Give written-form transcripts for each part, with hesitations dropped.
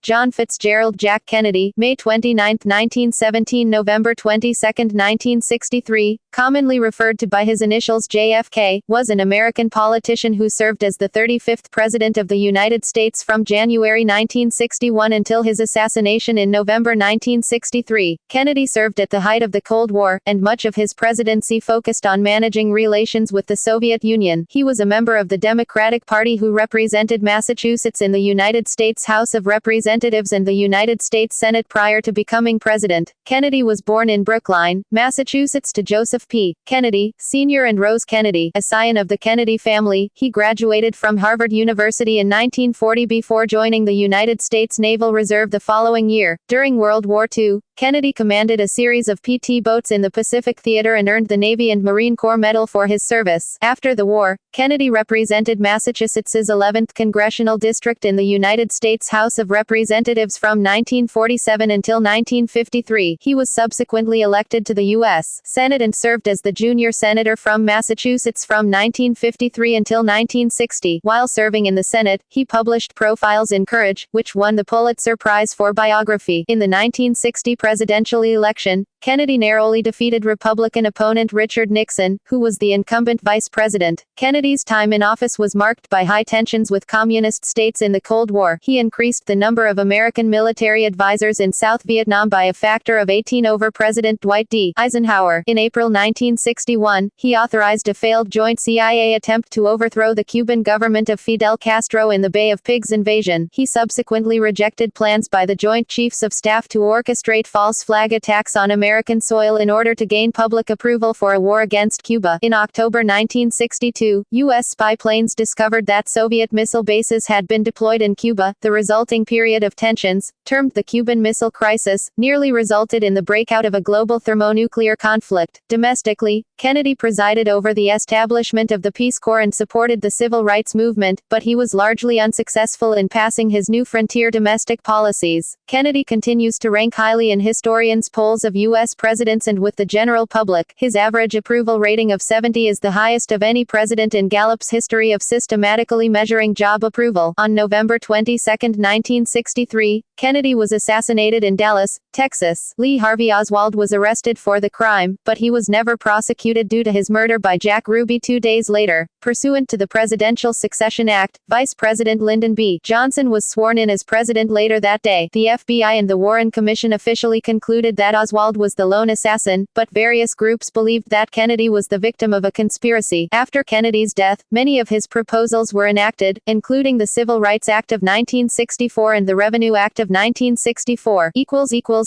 John Fitzgerald Jack Kennedy, May 29, 1917 – November 22, 1963, commonly referred to by his initials JFK, was an American politician who served as the 35th President of the United States from January 1961 until his assassination in November 1963. Kennedy served at the height of the Cold War, and much of his presidency focused on managing relations with the Soviet Union. He was a member of the Democratic Party who represented Massachusetts in the United States House of Representatives and the United States Senate prior to becoming president. Kennedy was born in Brookline, Massachusetts to Joseph P. Kennedy, Sr. and Rose Kennedy, a scion of the Kennedy family. He graduated from Harvard University in 1940 before joining the United States Naval Reserve the following year. During World War II, Kennedy commanded a series of PT boats in the Pacific Theater and earned the Navy and Marine Corps Medal for his service. After the war, Kennedy represented Massachusetts's 11th Congressional District in the United States House of Representatives from 1947 until 1953. He was subsequently elected to the U.S. Senate and served as the junior senator from Massachusetts from 1953 until 1960. While serving in the Senate, he published Profiles in Courage, which won the Pulitzer Prize for biography. In the 1960 presidential election, Kennedy narrowly defeated Republican opponent Richard Nixon, who was the incumbent vice president. Kennedy's time in office was marked by high tensions with communist states in the Cold War. He increased the number of American military advisors in South Vietnam by a factor of 18 over President Dwight D. Eisenhower. In April 1961, he authorized a failed joint CIA attempt to overthrow the Cuban government of Fidel Castro in the Bay of Pigs invasion. He subsequently rejected plans by the Joint Chiefs of Staff to orchestrate false flag attacks on American soil in order to gain public approval for a war against Cuba. In October 1962, U.S. spy planes discovered that Soviet missile bases had been deployed in Cuba. The resulting period of tensions, termed the Cuban Missile Crisis, nearly resulted in the breakout of a global thermonuclear conflict. Domestically, Kennedy presided over the establishment of the Peace Corps and supported the civil rights movement, but he was largely unsuccessful in passing his new frontier domestic policies. Kennedy continues to rank highly in historians' polls of U.S. presidents and with the general public. His average approval rating of 70 is the highest of any president in Gallup's history of systematically measuring job approval. On November 22, 1963, Kennedy was assassinated in Dallas, Texas. Lee Harvey Oswald was arrested for the crime, but he was never prosecuted due to his murder by Jack Ruby 2 days later. Pursuant to the Presidential Succession Act, Vice President Lyndon B. Johnson was sworn in as president later that day. The FBI and the Warren Commission officially concluded that Oswald was the lone assassin, but various groups believed that Kennedy was the victim of a conspiracy. After Kennedy's death, many of his proposals were enacted, including the Civil Rights Act of 1964 and the Revenue Act of 1964.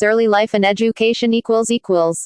Early life and education.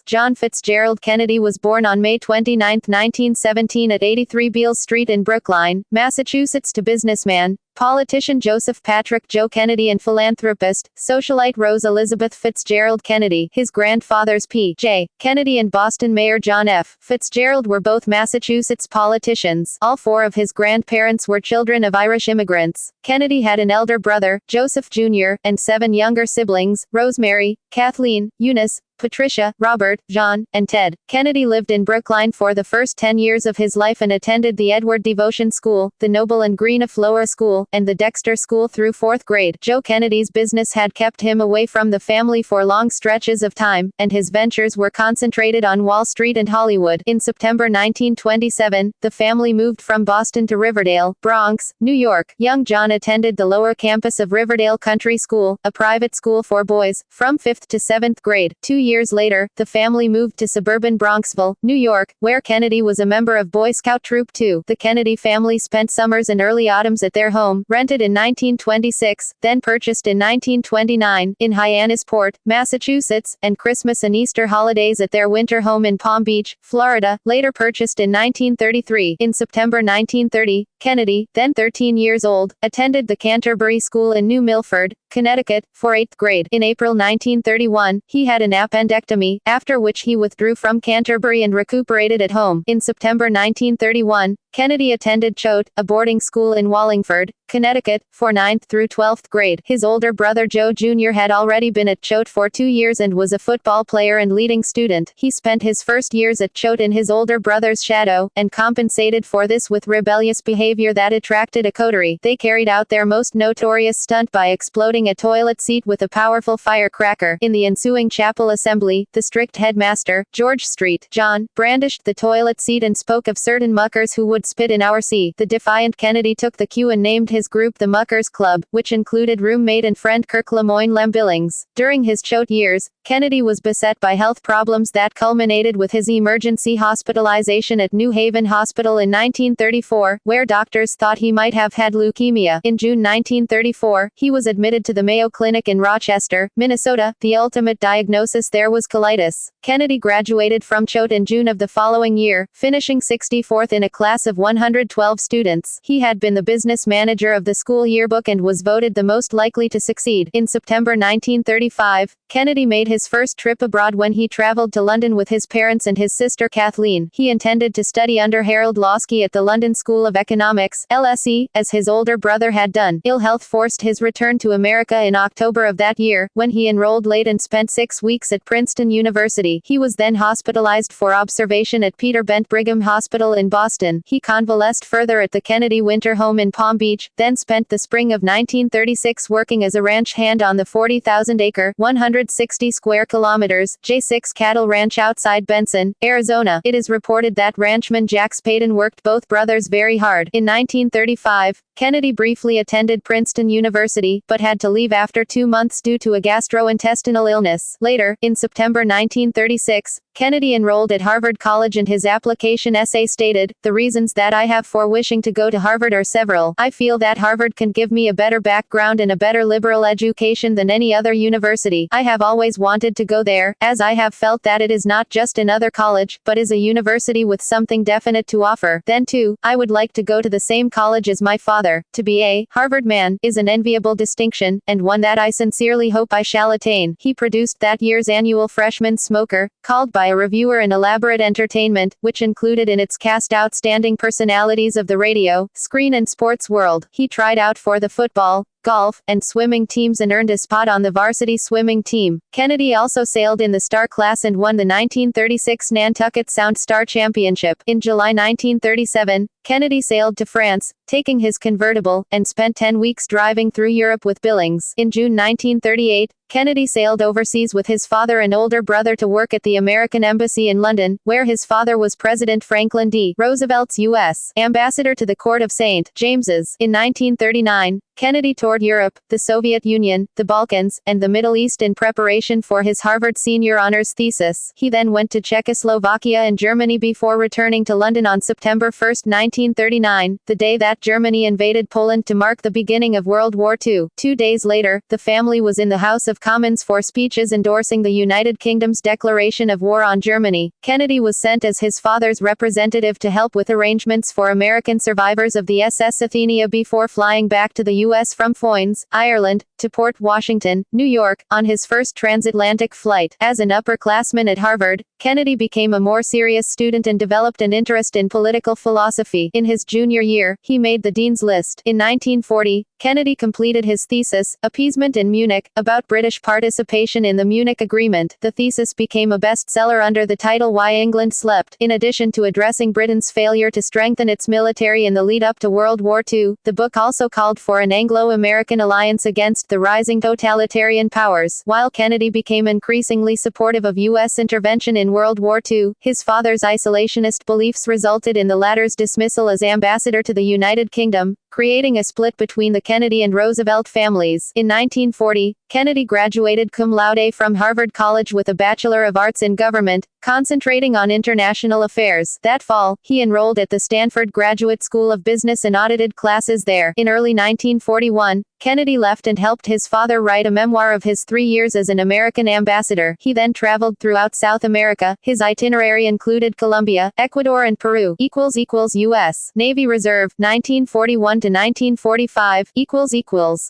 John Fitzgerald Kennedy was born on May 29, 1917 at 83 Beale Street in Brookline, Massachusetts to businessman, politician Joseph Patrick Joe Kennedy and philanthropist, socialite Rose Elizabeth Fitzgerald Kennedy. His grandfathers P.J. Kennedy and Boston Mayor John F. Fitzgerald were both Massachusetts politicians. All four of his grandparents were children of Irish immigrants. Kennedy had an elder brother, Joseph Jr., and 7 younger siblings, Rosemary, Kathleen, Eunice, Patricia, Robert, John, and Ted. Kennedy lived in Brookline for the first 10 years of his life and attended the Edward Devotion School, the Noble and Green Flora School, and the Dexter School through 4th grade. Joe Kennedy's business had kept him away from the family for long stretches of time, and his ventures were concentrated on Wall Street and Hollywood. In September 1927, the family moved from Boston to Riverdale, Bronx, New York. Young John attended the lower campus of Riverdale Country School, a private school for boys, from 5th to 7th grade. 2 years later, the family moved to suburban Bronxville, New York, where Kennedy was a member of Boy Scout Troop 2. The Kennedy family spent summers and early autumns at their home, rented in 1926, then purchased in 1929, in Hyannisport, Massachusetts, and Christmas and Easter holidays at their winter home in Palm Beach, Florida, later purchased in 1933. In September 1930, Kennedy, then 13 years old, attended the Canterbury School in New Milford, Connecticut, for 8th grade. In April 1931, he had an appendectomy, after which he withdrew from Canterbury and recuperated at home. In September 1931, Kennedy attended Choate, a boarding school in Wallingford, Connecticut, for 9th through 12th grade. His older brother Joe Jr. had already been at Choate for 2 years and was a football player and leading student. He spent his first years at Choate in his older brother's shadow, and compensated for this with rebellious behavior that attracted a coterie. They carried out their most notorious stunt by exploding a toilet seat with a powerful firecracker. In the ensuing chapel assembly, the strict headmaster, George Street John, brandished the toilet seat and spoke of certain muckers who would spit in our sea. The defiant Kennedy took the cue and named his group the Muckers Club, which included roommate and friend Kirk Lemoyne Lem Billings. During his Choate years, Kennedy was beset by health problems that culminated with his emergency hospitalization at New Haven Hospital in 1934, where doctors thought he might have had leukemia. In June 1934, he was admitted to the Mayo Clinic in Rochester, Minnesota. The ultimate diagnosis there was colitis. Kennedy graduated from Choate in June of the following year, finishing 64th in a class of 112 students. He had been the business manager of the school yearbook and was voted the most likely to succeed. In September 1935, Kennedy made his first trip abroad when he traveled to London with his parents and his sister Kathleen. He intended to study under Harold Laski at the London School of Economics, LSE, as his older brother had done. Ill health forced his return to America in October of that year, when he enrolled late and spent 6 weeks at Princeton University. He was then hospitalized for observation at Peter Bent Brigham Hospital in Boston. He convalesced further at the Kennedy Winter Home in Palm Beach, then spent the spring of 1936 working as a ranch hand on the 40,000-acre, 160 square kilometers, J6 cattle ranch outside Benson, Arizona. It is reported that ranchman Jack Spaden worked both brothers very hard. In 1935, Kennedy briefly attended Princeton University, but had to leave after 2 months due to a gastrointestinal illness. Later, in September 1936, Kennedy enrolled at Harvard College and his application essay stated, "The reasons that I have for wishing to go to Harvard are several. I feel that Harvard can give me a better background and a better liberal education than any other university. I have always wanted to go there, as I have felt that it is not just another college, but is a university with something definite to offer. Then too, I would like to go to the same college as my father. To be a Harvard man is an enviable distinction, and one that I sincerely hope I shall attain." He produced that year's annual Freshman Smoker, called by a reviewer an elaborate entertainment, which included in its cast outstanding personalities of the radio, screen and sports world. He tried out for the football, golf, and swimming teams and earned a spot on the varsity swimming team. Kennedy also sailed in the Star class and won the 1936 Nantucket Sound Star Championship. In July 1937, Kennedy sailed to France, taking his convertible, and spent 10 weeks driving through Europe with Billings. In June 1938, Kennedy sailed overseas with his father and older brother to work at the American Embassy in London, where his father was President Franklin D. Roosevelt's U.S. ambassador to the Court of St. James's. In 1939, Kennedy toured Europe, the Soviet Union, the Balkans, and the Middle East in preparation for his Harvard senior honors thesis. He then went to Czechoslovakia and Germany before returning to London on September 1, 1939, the day that Germany invaded Poland to mark the beginning of World War II. 2 days later, the family was in the House of Commons for speeches endorsing the United Kingdom's declaration of war on Germany. Kennedy was sent as his father's representative to help with arrangements for American survivors of the SS Athenia before flying back to the U.S. from Foynes, Ireland, to Port Washington, New York, on his first transatlantic flight. As an upperclassman at Harvard, Kennedy became a more serious student and developed an interest in political philosophy. In his junior year, he made the Dean's List. In 1940, Kennedy completed his thesis, Appeasement in Munich, about British participation in the Munich Agreement. The thesis became a bestseller under the title Why England Slept. In addition to addressing Britain's failure to strengthen its military in the lead-up to World War II, the book also called for an Anglo-American alliance against the rising totalitarian powers. While Kennedy became increasingly supportive of U.S. intervention in World War II, his father's isolationist beliefs resulted in the latter's dismissal as ambassador to the United Kingdom, creating a split between the Kennedy and Roosevelt families. In 1940, Kennedy graduated cum laude from Harvard College with a Bachelor of Arts in Government, concentrating on international affairs. That fall, he enrolled at the Stanford Graduate School of Business and audited classes there. In early 1941, Kennedy left and helped his father write a memoir of his 3 years as an American ambassador. He then traveled throughout South America. His itinerary included Colombia, Ecuador and Peru. == U.S. Navy Reserve, 1941 to to 1945 ==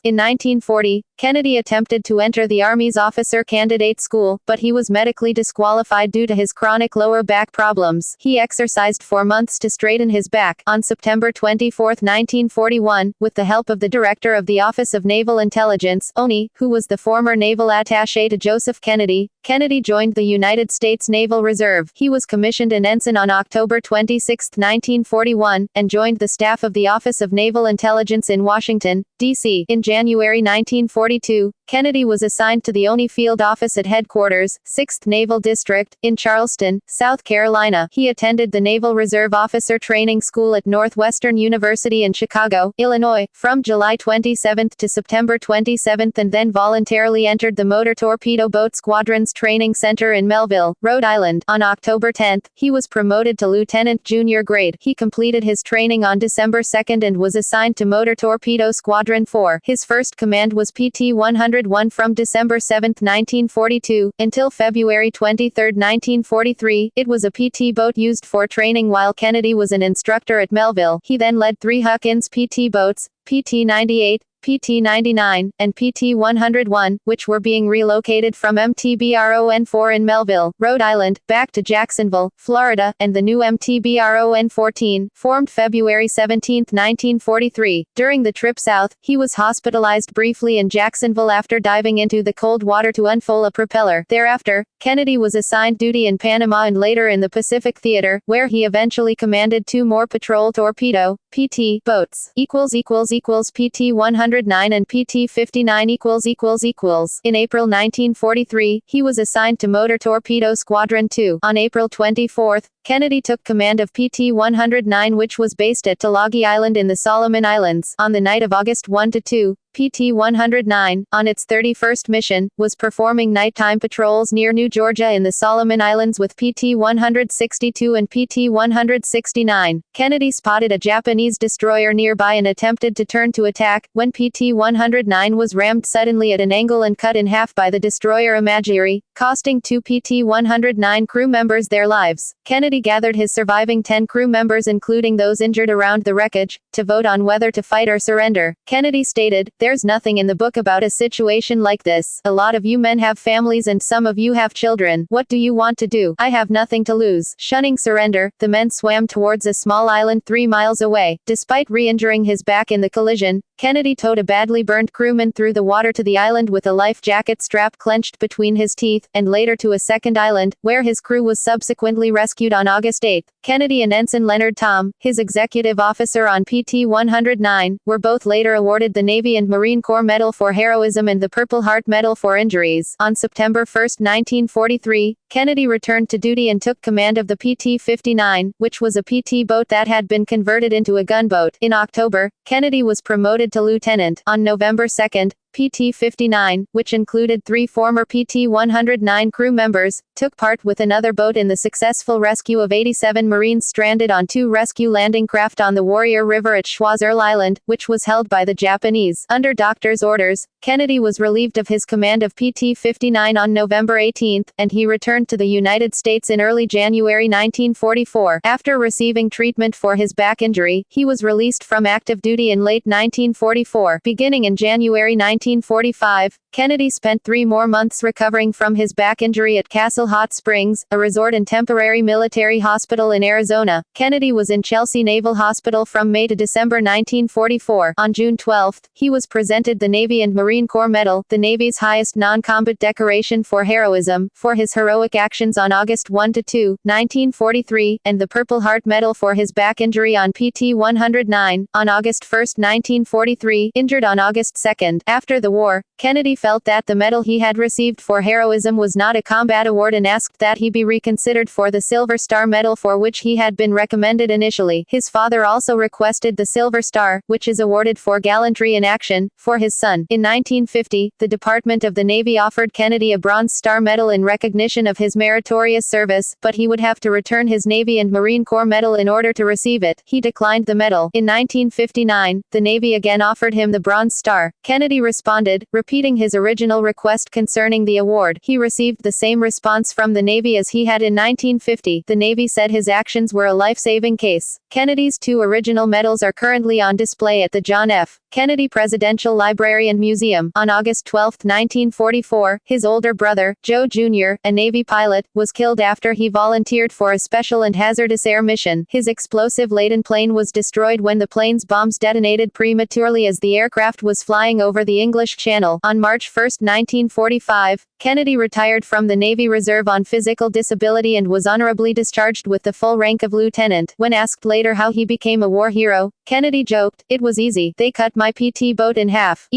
In 1940, Kennedy attempted to enter the Army's officer candidate school, but he was medically disqualified due to his chronic lower back problems. He exercised for months to straighten his back. On September 24, 1941, with the help of the director of the Office of Naval Intelligence, ONI, who was the former naval attaché to Joseph Kennedy, Kennedy joined the United States Naval Reserve. He was commissioned an ensign on October 26, 1941, and joined the staff of the Office of Naval Intelligence in Washington, D.C. In January 1942, Kennedy was assigned to the ONI Field Office at Headquarters, 6th Naval District, in Charleston, South Carolina. He attended the Naval Reserve Officer Training School at Northwestern University in Chicago, Illinois, from July 27 to September 27, and then voluntarily entered the Motor Torpedo Boat Squadron's Training Center in Melville, Rhode Island. On October 10, he was promoted to lieutenant junior grade. He completed his training on December 2 and was assigned to Motor Torpedo Squadron 4. His first command was PT 101 from December 7, 1942, until February 23, 1943. It was a PT boat used for training while Kennedy was an instructor at Melville. He then led 3 Huckins PT boats, PT 98, PT 99, and PT 101, which were being relocated from MTBRON 4 in Melville, Rhode Island, back to Jacksonville, Florida, and the new MTBRON 14, formed February 17, 1943. During the trip south, he was hospitalized briefly in Jacksonville after diving into the cold water to unfurl a propeller. Thereafter, Kennedy was assigned duty in Panama and later in the Pacific Theater, where he eventually commanded 2 more patrol torpedo PT boats. PT 109 and PT 59 == In April 1943, he was assigned to Motor Torpedo Squadron 2. On April 24, Kennedy took command of PT 109, which was based at Tulagi Island in the Solomon Islands. On the night of August 1–2, PT 109, on its 31st mission, was performing nighttime patrols near New Georgia in the Solomon Islands with PT 162 and PT 169. Kennedy spotted a Japanese destroyer nearby and attempted to turn to attack, when PT 109 was rammed suddenly at an angle and cut in half by the destroyer Imagery, costing 2 PT 109 crew members their lives. Kennedy gathered his surviving 10 crew members, including those injured around the wreckage, to vote on whether to fight or surrender. Kennedy stated, "There's nothing in the book about a situation like this. A lot of you men have families and some of you have children. What do you want to do? I have nothing to lose." Shunning surrender, the men swam towards a small island 3 miles away. Despite re-injuring his back in the collision, Kennedy towed a badly burned crewman through the water to the island with a life jacket strap clenched between his teeth, and later to a second island, where his crew was subsequently rescued on August 8. Kennedy and Ensign Leonard Tom, his executive officer on PT 109, were both later awarded the Navy and Marine Corps Medal for Heroism and the Purple Heart Medal for Injuries. On September 1, 1943, Kennedy returned to duty and took command of the PT 59, which was a PT boat that had been converted into a gunboat. In October, Kennedy was promoted to lieutenant. On November 2, PT 59, which included 3 former PT 109 crew members, took part with another boat in the successful rescue of 87 Marines stranded on 2 rescue landing craft on the Warrior River at Choiseul Island, which was held by the Japanese. Under doctor's orders, Kennedy was relieved of his command of PT 59 on November 18, and he returned to the United States in early January 1944. After receiving treatment for his back injury, he was released from active duty in late 1944. Beginning in January 1945, Kennedy spent 3 more months recovering from his back injury at Castle Hot Springs, a resort and temporary military hospital in Arizona. Kennedy was in Chelsea Naval Hospital from May to December 1944. On June 12, he was presented the Navy and Marine Corps Medal, the Navy's highest non-combat decoration for heroism, for his heroic actions on August 1–2, 1943, and the Purple Heart Medal for his back injury on PT 109, on August 1, 1943, injured on August 2. After the war, Kennedy felt that the medal he had received for heroism was not a combat award and asked that he be reconsidered for the Silver Star Medal, for which he had been recommended initially. His father also requested the Silver Star, which is awarded for gallantry in action, for his son. In 1950, the Department of the Navy offered Kennedy a Bronze Star Medal in recognition of his meritorious service, but he would have to return his Navy and Marine Corps Medal in order to receive it. He declined the medal. In 1959, the Navy again offered him the Bronze Star. Kennedy received responded, repeating his original request concerning the award. He received the same response from the Navy as he had in 1950. The Navy said his actions were a life-saving case. Kennedy's 2 original medals are currently on display at the John F. Kennedy Presidential Library and Museum. On August 12, 1944, his older brother, Joe Jr., a Navy pilot, was killed after he volunteered for a special and hazardous air mission. His explosive-laden plane was destroyed when the plane's bombs detonated prematurely as the aircraft was flying over the English Channel. On March 1, 1945, Kennedy retired from the Navy Reserve on physical disability and was honorably discharged with the full rank of lieutenant. When asked later how he became a war hero, Kennedy joked, "It was easy. They cut my PT boat in half."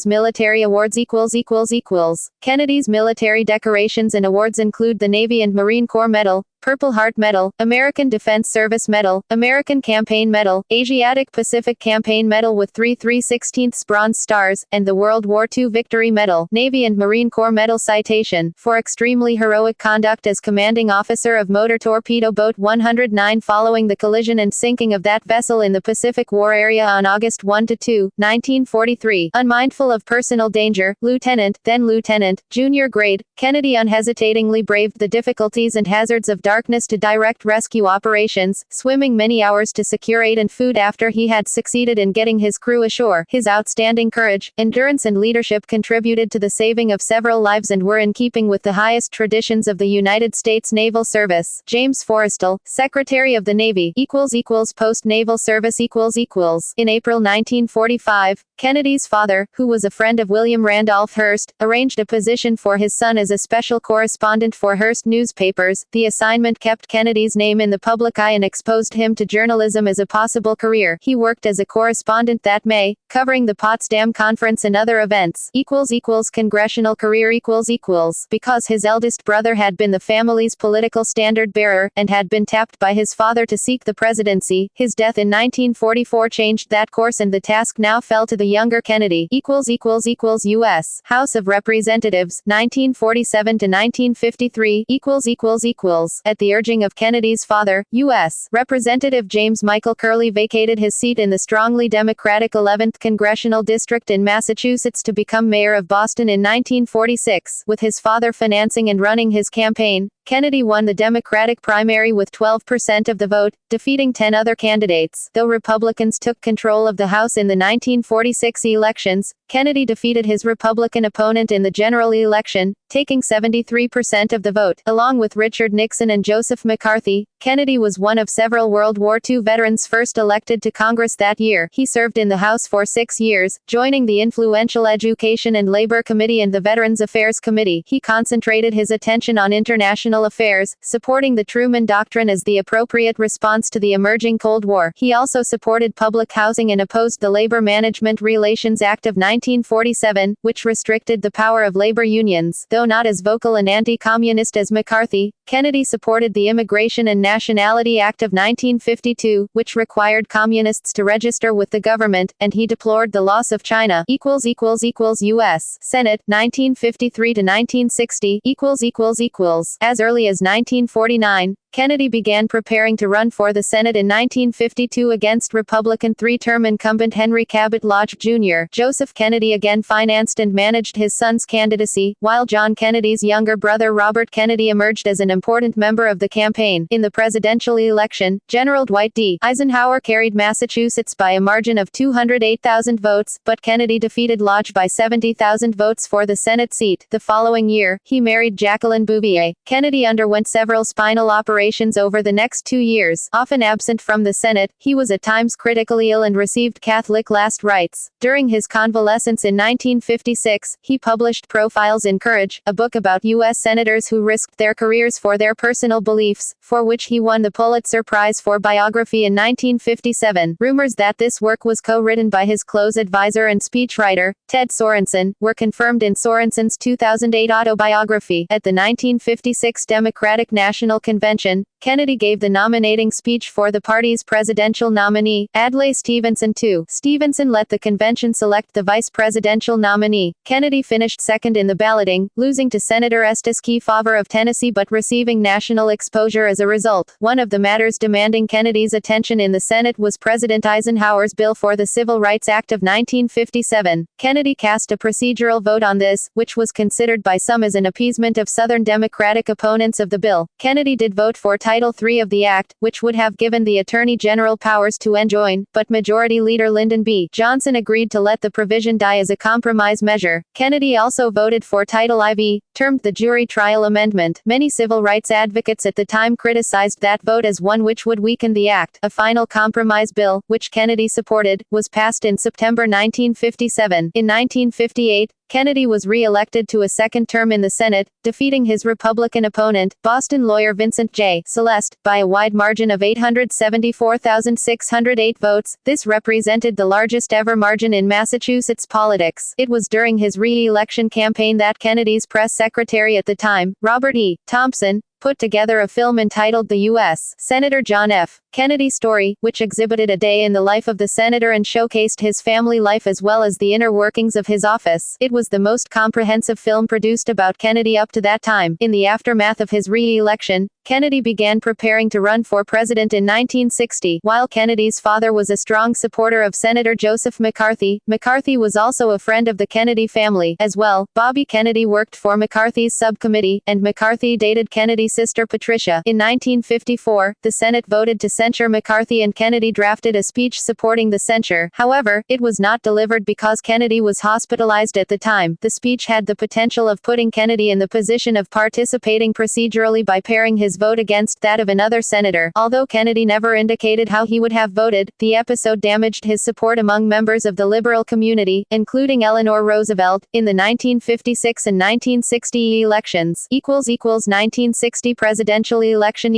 Military awards Kennedy's military decorations and awards include the Navy and Marine Corps Medal, Purple Heart Medal, American Defense Service Medal, American Campaign Medal, Asiatic Pacific Campaign Medal with 3 3/16 bronze stars, and the World War II Victory Medal, Navy and Marine Corps Medal citation, for extremely heroic conduct as commanding officer of motor torpedo boat 109 following the collision and sinking of that vessel in the Pacific War area on August 1–2, 1943. Unmindful of personal danger, Lieutenant, then Lieutenant, junior grade, Kennedy unhesitatingly braved the difficulties and hazards of darkness to direct rescue operations, swimming many hours to secure aid and food after he had succeeded in getting his crew ashore. His outstanding courage, endurance and leadership contributed to the saving of several lives and were in keeping with the highest traditions of the United States Naval Service. James Forrestal, Secretary of the Navy, Post-Naval Service In April 1945, Kennedy's father, who was a friend of William Randolph Hearst, arranged a position for his son as a special correspondent for Hearst newspapers. The assignment kept Kennedy's name in the public eye and exposed him to journalism as a possible career. He worked as a correspondent that May, covering the Potsdam Conference and other events. Congressional career Because his eldest brother had been the family's political standard-bearer, and had been tapped by his father to seek the presidency, his death in 1944 changed that course and the task now fell to the younger Kennedy. U.S. House of Representatives, 1947 to 1953. At the urging of Kennedy's father, U.S. Representative James Michael Curley vacated his seat in the strongly Democratic 11th Congressional District in Massachusetts to become mayor of Boston in 1946. With his father financing and running his campaign, Kennedy won the Democratic primary with 12% of the vote, defeating 10 other candidates. Though Republicans took control of the House in the 1946 elections, Kennedy defeated his Republican opponent in the general election, taking 73% of the vote. Along with Richard Nixon and Joseph McCarthy, Kennedy was one of several World War II veterans first elected to Congress that year. He served in the House for 6 years, joining the influential Education and Labor Committee and the Veterans Affairs Committee. He concentrated his attention on international affairs, supporting the Truman Doctrine as the appropriate response to the emerging Cold War. He also supported public housing and opposed the Labor Management Relations Act of 1947, which restricted the power of labor unions. Though not as vocal and anti-communist as McCarthy, Kennedy supported the Immigration and Nationality Act of 1952, which required communists to register with the government, and he deplored the loss of China. U.S. Senate, 1953 to 1960. As early as 1949, Kennedy began preparing to run for the Senate in 1952 against Republican 3-term incumbent Henry Cabot Lodge Jr. Joseph Kennedy again financed and managed his son's candidacy, while John Kennedy's younger brother Robert Kennedy emerged as an important member of the campaign. In the presidential election, General Dwight D. Eisenhower carried Massachusetts by a margin of 208,000 votes, but Kennedy defeated Lodge by 70,000 votes for the Senate seat. The following year, he married Jacqueline Bouvier. Kennedy underwent several spinal operations over the next 2 years. Often absent from the Senate, he was at times critically ill and received Catholic last rites. During his convalescence in 1956, he published Profiles in Courage, a book about U.S. senators who risked their careers for their personal beliefs, for which he won the Pulitzer Prize for biography in 1957. Rumors that this work was co-written by his close advisor and speechwriter, Ted Sorensen, were confirmed in Sorensen's 2008 autobiography. At the 1956 Democratic National Convention, election, Kennedy gave the nominating speech for the party's presidential nominee, Adlai Stevenson II. Stevenson let the convention select the vice presidential nominee. Kennedy finished second in the balloting, losing to Senator Estes Kefauver of Tennessee but receiving national exposure as a result. One of the matters demanding Kennedy's attention in the Senate was President Eisenhower's bill for the Civil Rights Act of 1957. Kennedy cast a procedural vote on this, which was considered by some as an appeasement of Southern Democratic opponents of the bill. Kennedy did vote for Title III of the Act, which would have given the Attorney General powers to enjoin, but Majority Leader Lyndon B. Johnson agreed to let the provision die as a compromise measure. Kennedy also voted for Title IV, termed the Jury Trial Amendment. Many civil rights advocates at the time criticized that vote as one which would weaken the act. A final compromise bill, which Kennedy supported, was passed in September 1957. In 1958, Kennedy was re-elected to a second term in the Senate, defeating his Republican opponent, Boston lawyer Vincent J. Celeste, by a wide margin of 874,608 votes. This represented the largest ever margin in Massachusetts politics. It was during his re-election campaign that Kennedy's press secretary at the time, Robert E. Thompson, put together a film entitled The U.S. Senator John F. Kennedy Story, which exhibited a day in the life of the senator and showcased his family life as well as the inner workings of his office. It was the most comprehensive film produced about Kennedy up to that time. In the aftermath of his re-election, Kennedy began preparing to run for president in 1960. While Kennedy's father was a strong supporter of Senator Joseph McCarthy, McCarthy was also a friend of the Kennedy family. As well, Bobby Kennedy worked for McCarthy's subcommittee, and McCarthy dated Kennedy's sister Patricia. In 1954, the Senate voted to censure McCarthy and Kennedy drafted a speech supporting the censure. However, it was not delivered because Kennedy was hospitalized at the time. The speech had the potential of putting Kennedy in the position of participating procedurally by pairing his vote against that of another senator. Although Kennedy never indicated how he would have voted, the episode damaged his support among members of the liberal community, including Eleanor Roosevelt, in the 1956 and 1960 elections. 1960 presidential election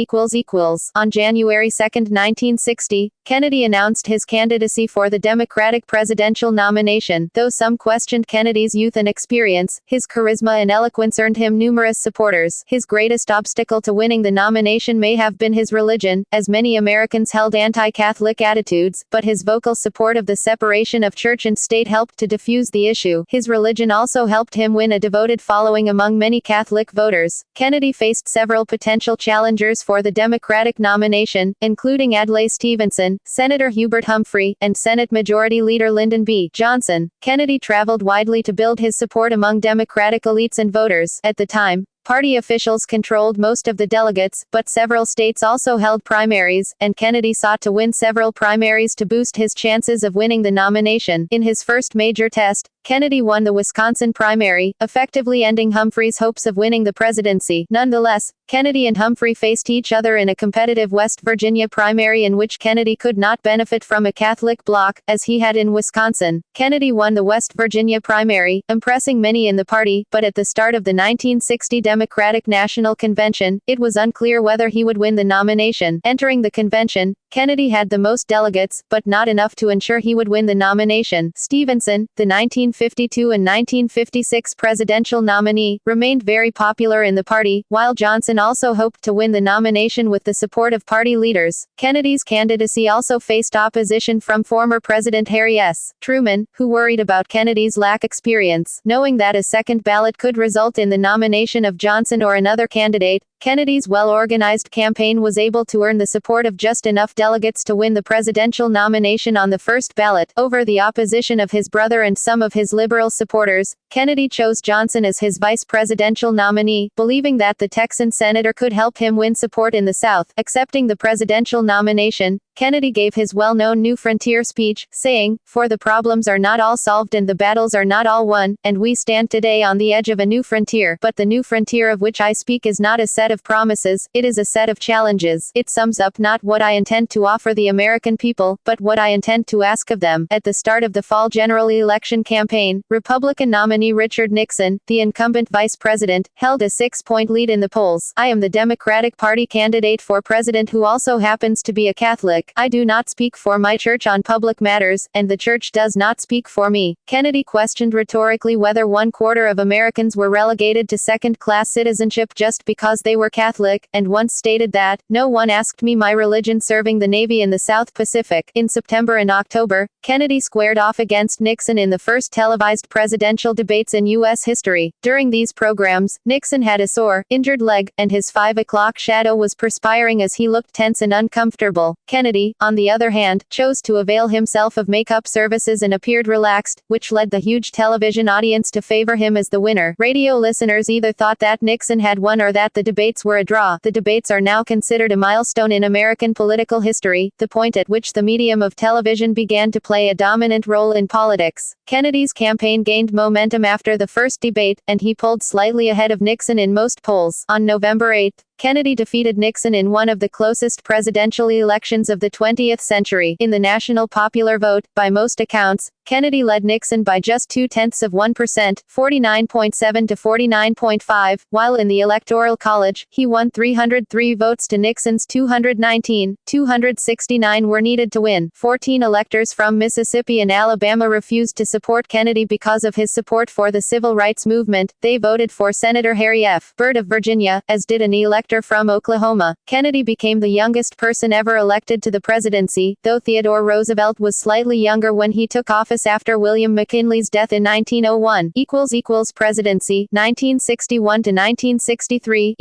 On January 2, 1960, Kennedy announced his candidacy for the Democratic presidential nomination. Though some questioned Kennedy's youth and experience, his charisma and eloquence earned him numerous supporters. His greatest obstacle to winning the nomination may have been his religion, as many Americans held anti-Catholic attitudes, but his vocal support of the separation of church and state helped to diffuse the issue. His religion also helped him win a devoted following among many Catholic voters. Kennedy faced several potential challengers for the Democratic nomination, including Adlai Stevenson, Senator Hubert Humphrey, and Senate Majority Leader Lyndon B. Johnson. Kennedy traveled widely to build his support among Democratic elites and voters. At the time, party officials controlled most of the delegates, but several states also held primaries, and Kennedy sought to win several primaries to boost his chances of winning the nomination. In his first major test, Kennedy won the Wisconsin primary, effectively ending Humphrey's hopes of winning the presidency. Nonetheless, Kennedy and Humphrey faced each other in a competitive West Virginia primary in which Kennedy could not benefit from a Catholic bloc, as he had in Wisconsin. Kennedy won the West Virginia primary, impressing many in the party, but at the start of the 1960 Democratic National Convention, it was unclear whether he would win the nomination. Entering the convention, Kennedy had the most delegates, but not enough to ensure he would win the nomination. Stevenson, the 1952 and 1956 presidential nominee, remained very popular in the party, while Johnson also hoped to win the nomination with the support of party leaders. Kennedy's candidacy also faced opposition from former President Harry S. Truman, who worried about Kennedy's lack of experience. Knowing that a second ballot could result in the nomination of Johnson or another candidate, Kennedy's well-organized campaign was able to earn the support of just enough delegates to win the presidential nomination on the first ballot. Over the opposition of his brother and some of his liberal supporters, Kennedy chose Johnson as his vice presidential nominee, believing that the Texan senator could help him win support in the South. Accepting the presidential nomination, Kennedy gave his well-known New Frontier speech, saying, "For the problems are not all solved and the battles are not all won, and we stand today on the edge of a new frontier. But the new frontier of which I speak is not a set of promises, it is a set of challenges. It sums up not what I intend to offer the American people, but what I intend to ask of them." At the start of the fall general election campaign, Republican nominee Richard Nixon, the incumbent vice president, held a 6-point lead in the polls. "I am the Democratic Party candidate for president who also happens to be a Catholic," I do not speak for my church on public matters, and the church does not speak for me. Kennedy questioned rhetorically whether 1/4 of Americans were relegated to second-class citizenship just because they were Catholic, and once stated that, "No one asked me my religion serving the Navy in the South Pacific." In September and October, Kennedy squared off against Nixon in the first televised presidential debates in U.S. history. During these programs, Nixon had a sore, injured leg, and his 5 o'clock shadow was perspiring as he looked tense and uncomfortable. Kennedy, on the other hand, chose to avail himself of makeup services and appeared relaxed, which led the huge television audience to favor him as the winner. Radio listeners either thought that Nixon had won or that the debates were a draw. The debates are now considered a milestone in American political history, the point at which the medium of television began to play a dominant role in politics. Kennedy's campaign gained momentum after the first debate, and he pulled slightly ahead of Nixon in most polls. On November 8, Kennedy defeated Nixon in one of the closest presidential elections of the 20th century. In the national popular vote, by most accounts, Kennedy led Nixon by just 0.2%, 49.7 to 49.5, while in the Electoral College, he won 303 votes to Nixon's 219. 269 were needed to win. 14 electors from Mississippi and Alabama refused to support Kennedy because of his support for the civil rights movement. They voted for Senator Harry F. Byrd of Virginia, as did an elector from Oklahoma. Kennedy became the youngest person ever elected to the presidency, though Theodore Roosevelt was slightly younger when he took office after William McKinley's death in 1901. Presidency, 1961 to 1963.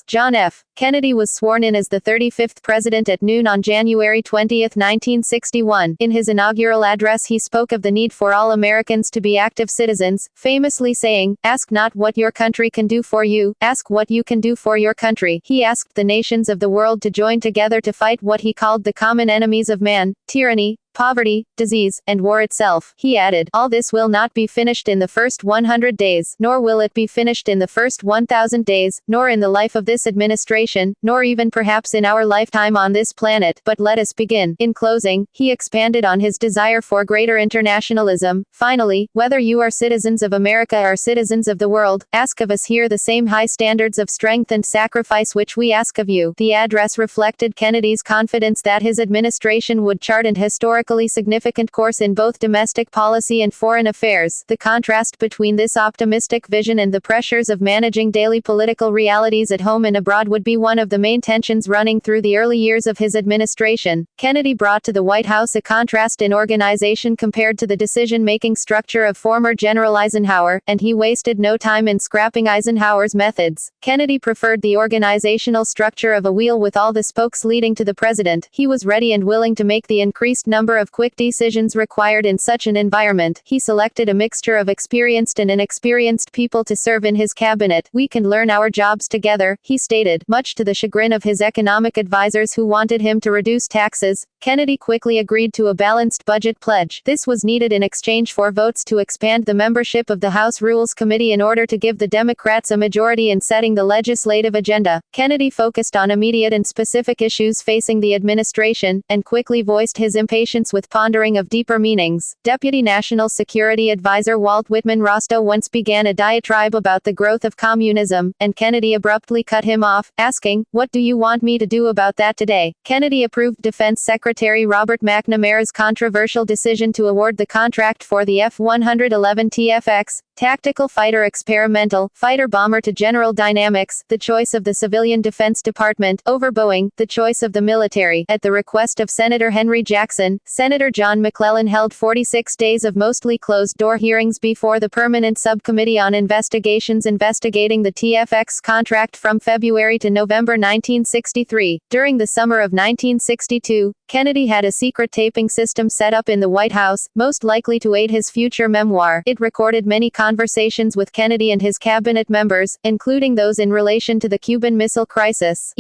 John F. Kennedy was sworn in as the 35th president at noon on January 20, 1961. In his inaugural address he spoke of the need for all Americans to be active citizens, famously saying, "Ask not what your country can do for you, ask what you can do for your country." He asked the nations of the world to join together to fight what he called the common enemies of man: tyranny, poverty, disease, and war itself. He added, "All this will not be finished in the first 100 days, nor will it be finished in the first 1,000 days, nor in the life of this administration, nor even perhaps in our lifetime on this planet, but let us begin." In closing, he expanded on his desire for greater internationalism. Finally, whether you are citizens of America or citizens of the world, ask of us here the same high standards of strength and sacrifice which we ask of you. The address reflected Kennedy's confidence that his administration would chart an historically significant course in both domestic policy and foreign affairs. The contrast between this optimistic vision and the pressures of managing daily political realities at home and abroad would be one of the main tensions running through the early years of his administration. Kennedy brought to the White House a contrast in organization compared to the decision-making structure of former General Eisenhower, and he wasted no time in scrapping Eisenhower's methods. Kennedy preferred the organizational structure of a wheel with all the spokes leading to the president. He was ready and willing to make the increased number of quick decisions required in such an environment. He selected a mixture of experienced and inexperienced people to serve in his cabinet. "We can learn our jobs together," he stated, much to the chagrin of his economic advisors who wanted him to reduce taxes. Kennedy quickly agreed to a balanced budget pledge. This was needed in exchange for votes to expand the membership of the House Rules Committee in order to give the Democrats a majority in setting the legislative agenda. Kennedy focused on immediate and specific issues facing the administration, and quickly voiced his impatience with pondering of deeper meanings. Deputy National Security Advisor Walt Whitman Rostow once began a diatribe about the growth of communism, and Kennedy abruptly cut him off, asking, "What do you want me to do about that today?" Kennedy approved Defense Secretary Robert McNamara's controversial decision to award the contract for the F-111 TFX, tactical fighter experimental fighter bomber, to General Dynamics, the choice of the Civilian Defense Department, over Boeing, the choice of the military. At the request of Senator Henry Jackson, Senator John McClellan held 46 days of mostly closed-door hearings before the Permanent Subcommittee on Investigations investigating the TFX contract from February to November 1963. During the summer of 1962, Kennedy had a secret taping system set up in the White House, most likely to aid his future memoir. It recorded many conversations with Kennedy and his cabinet members, including those in relation to the Cuban Missile Crisis.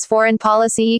Foreign policy.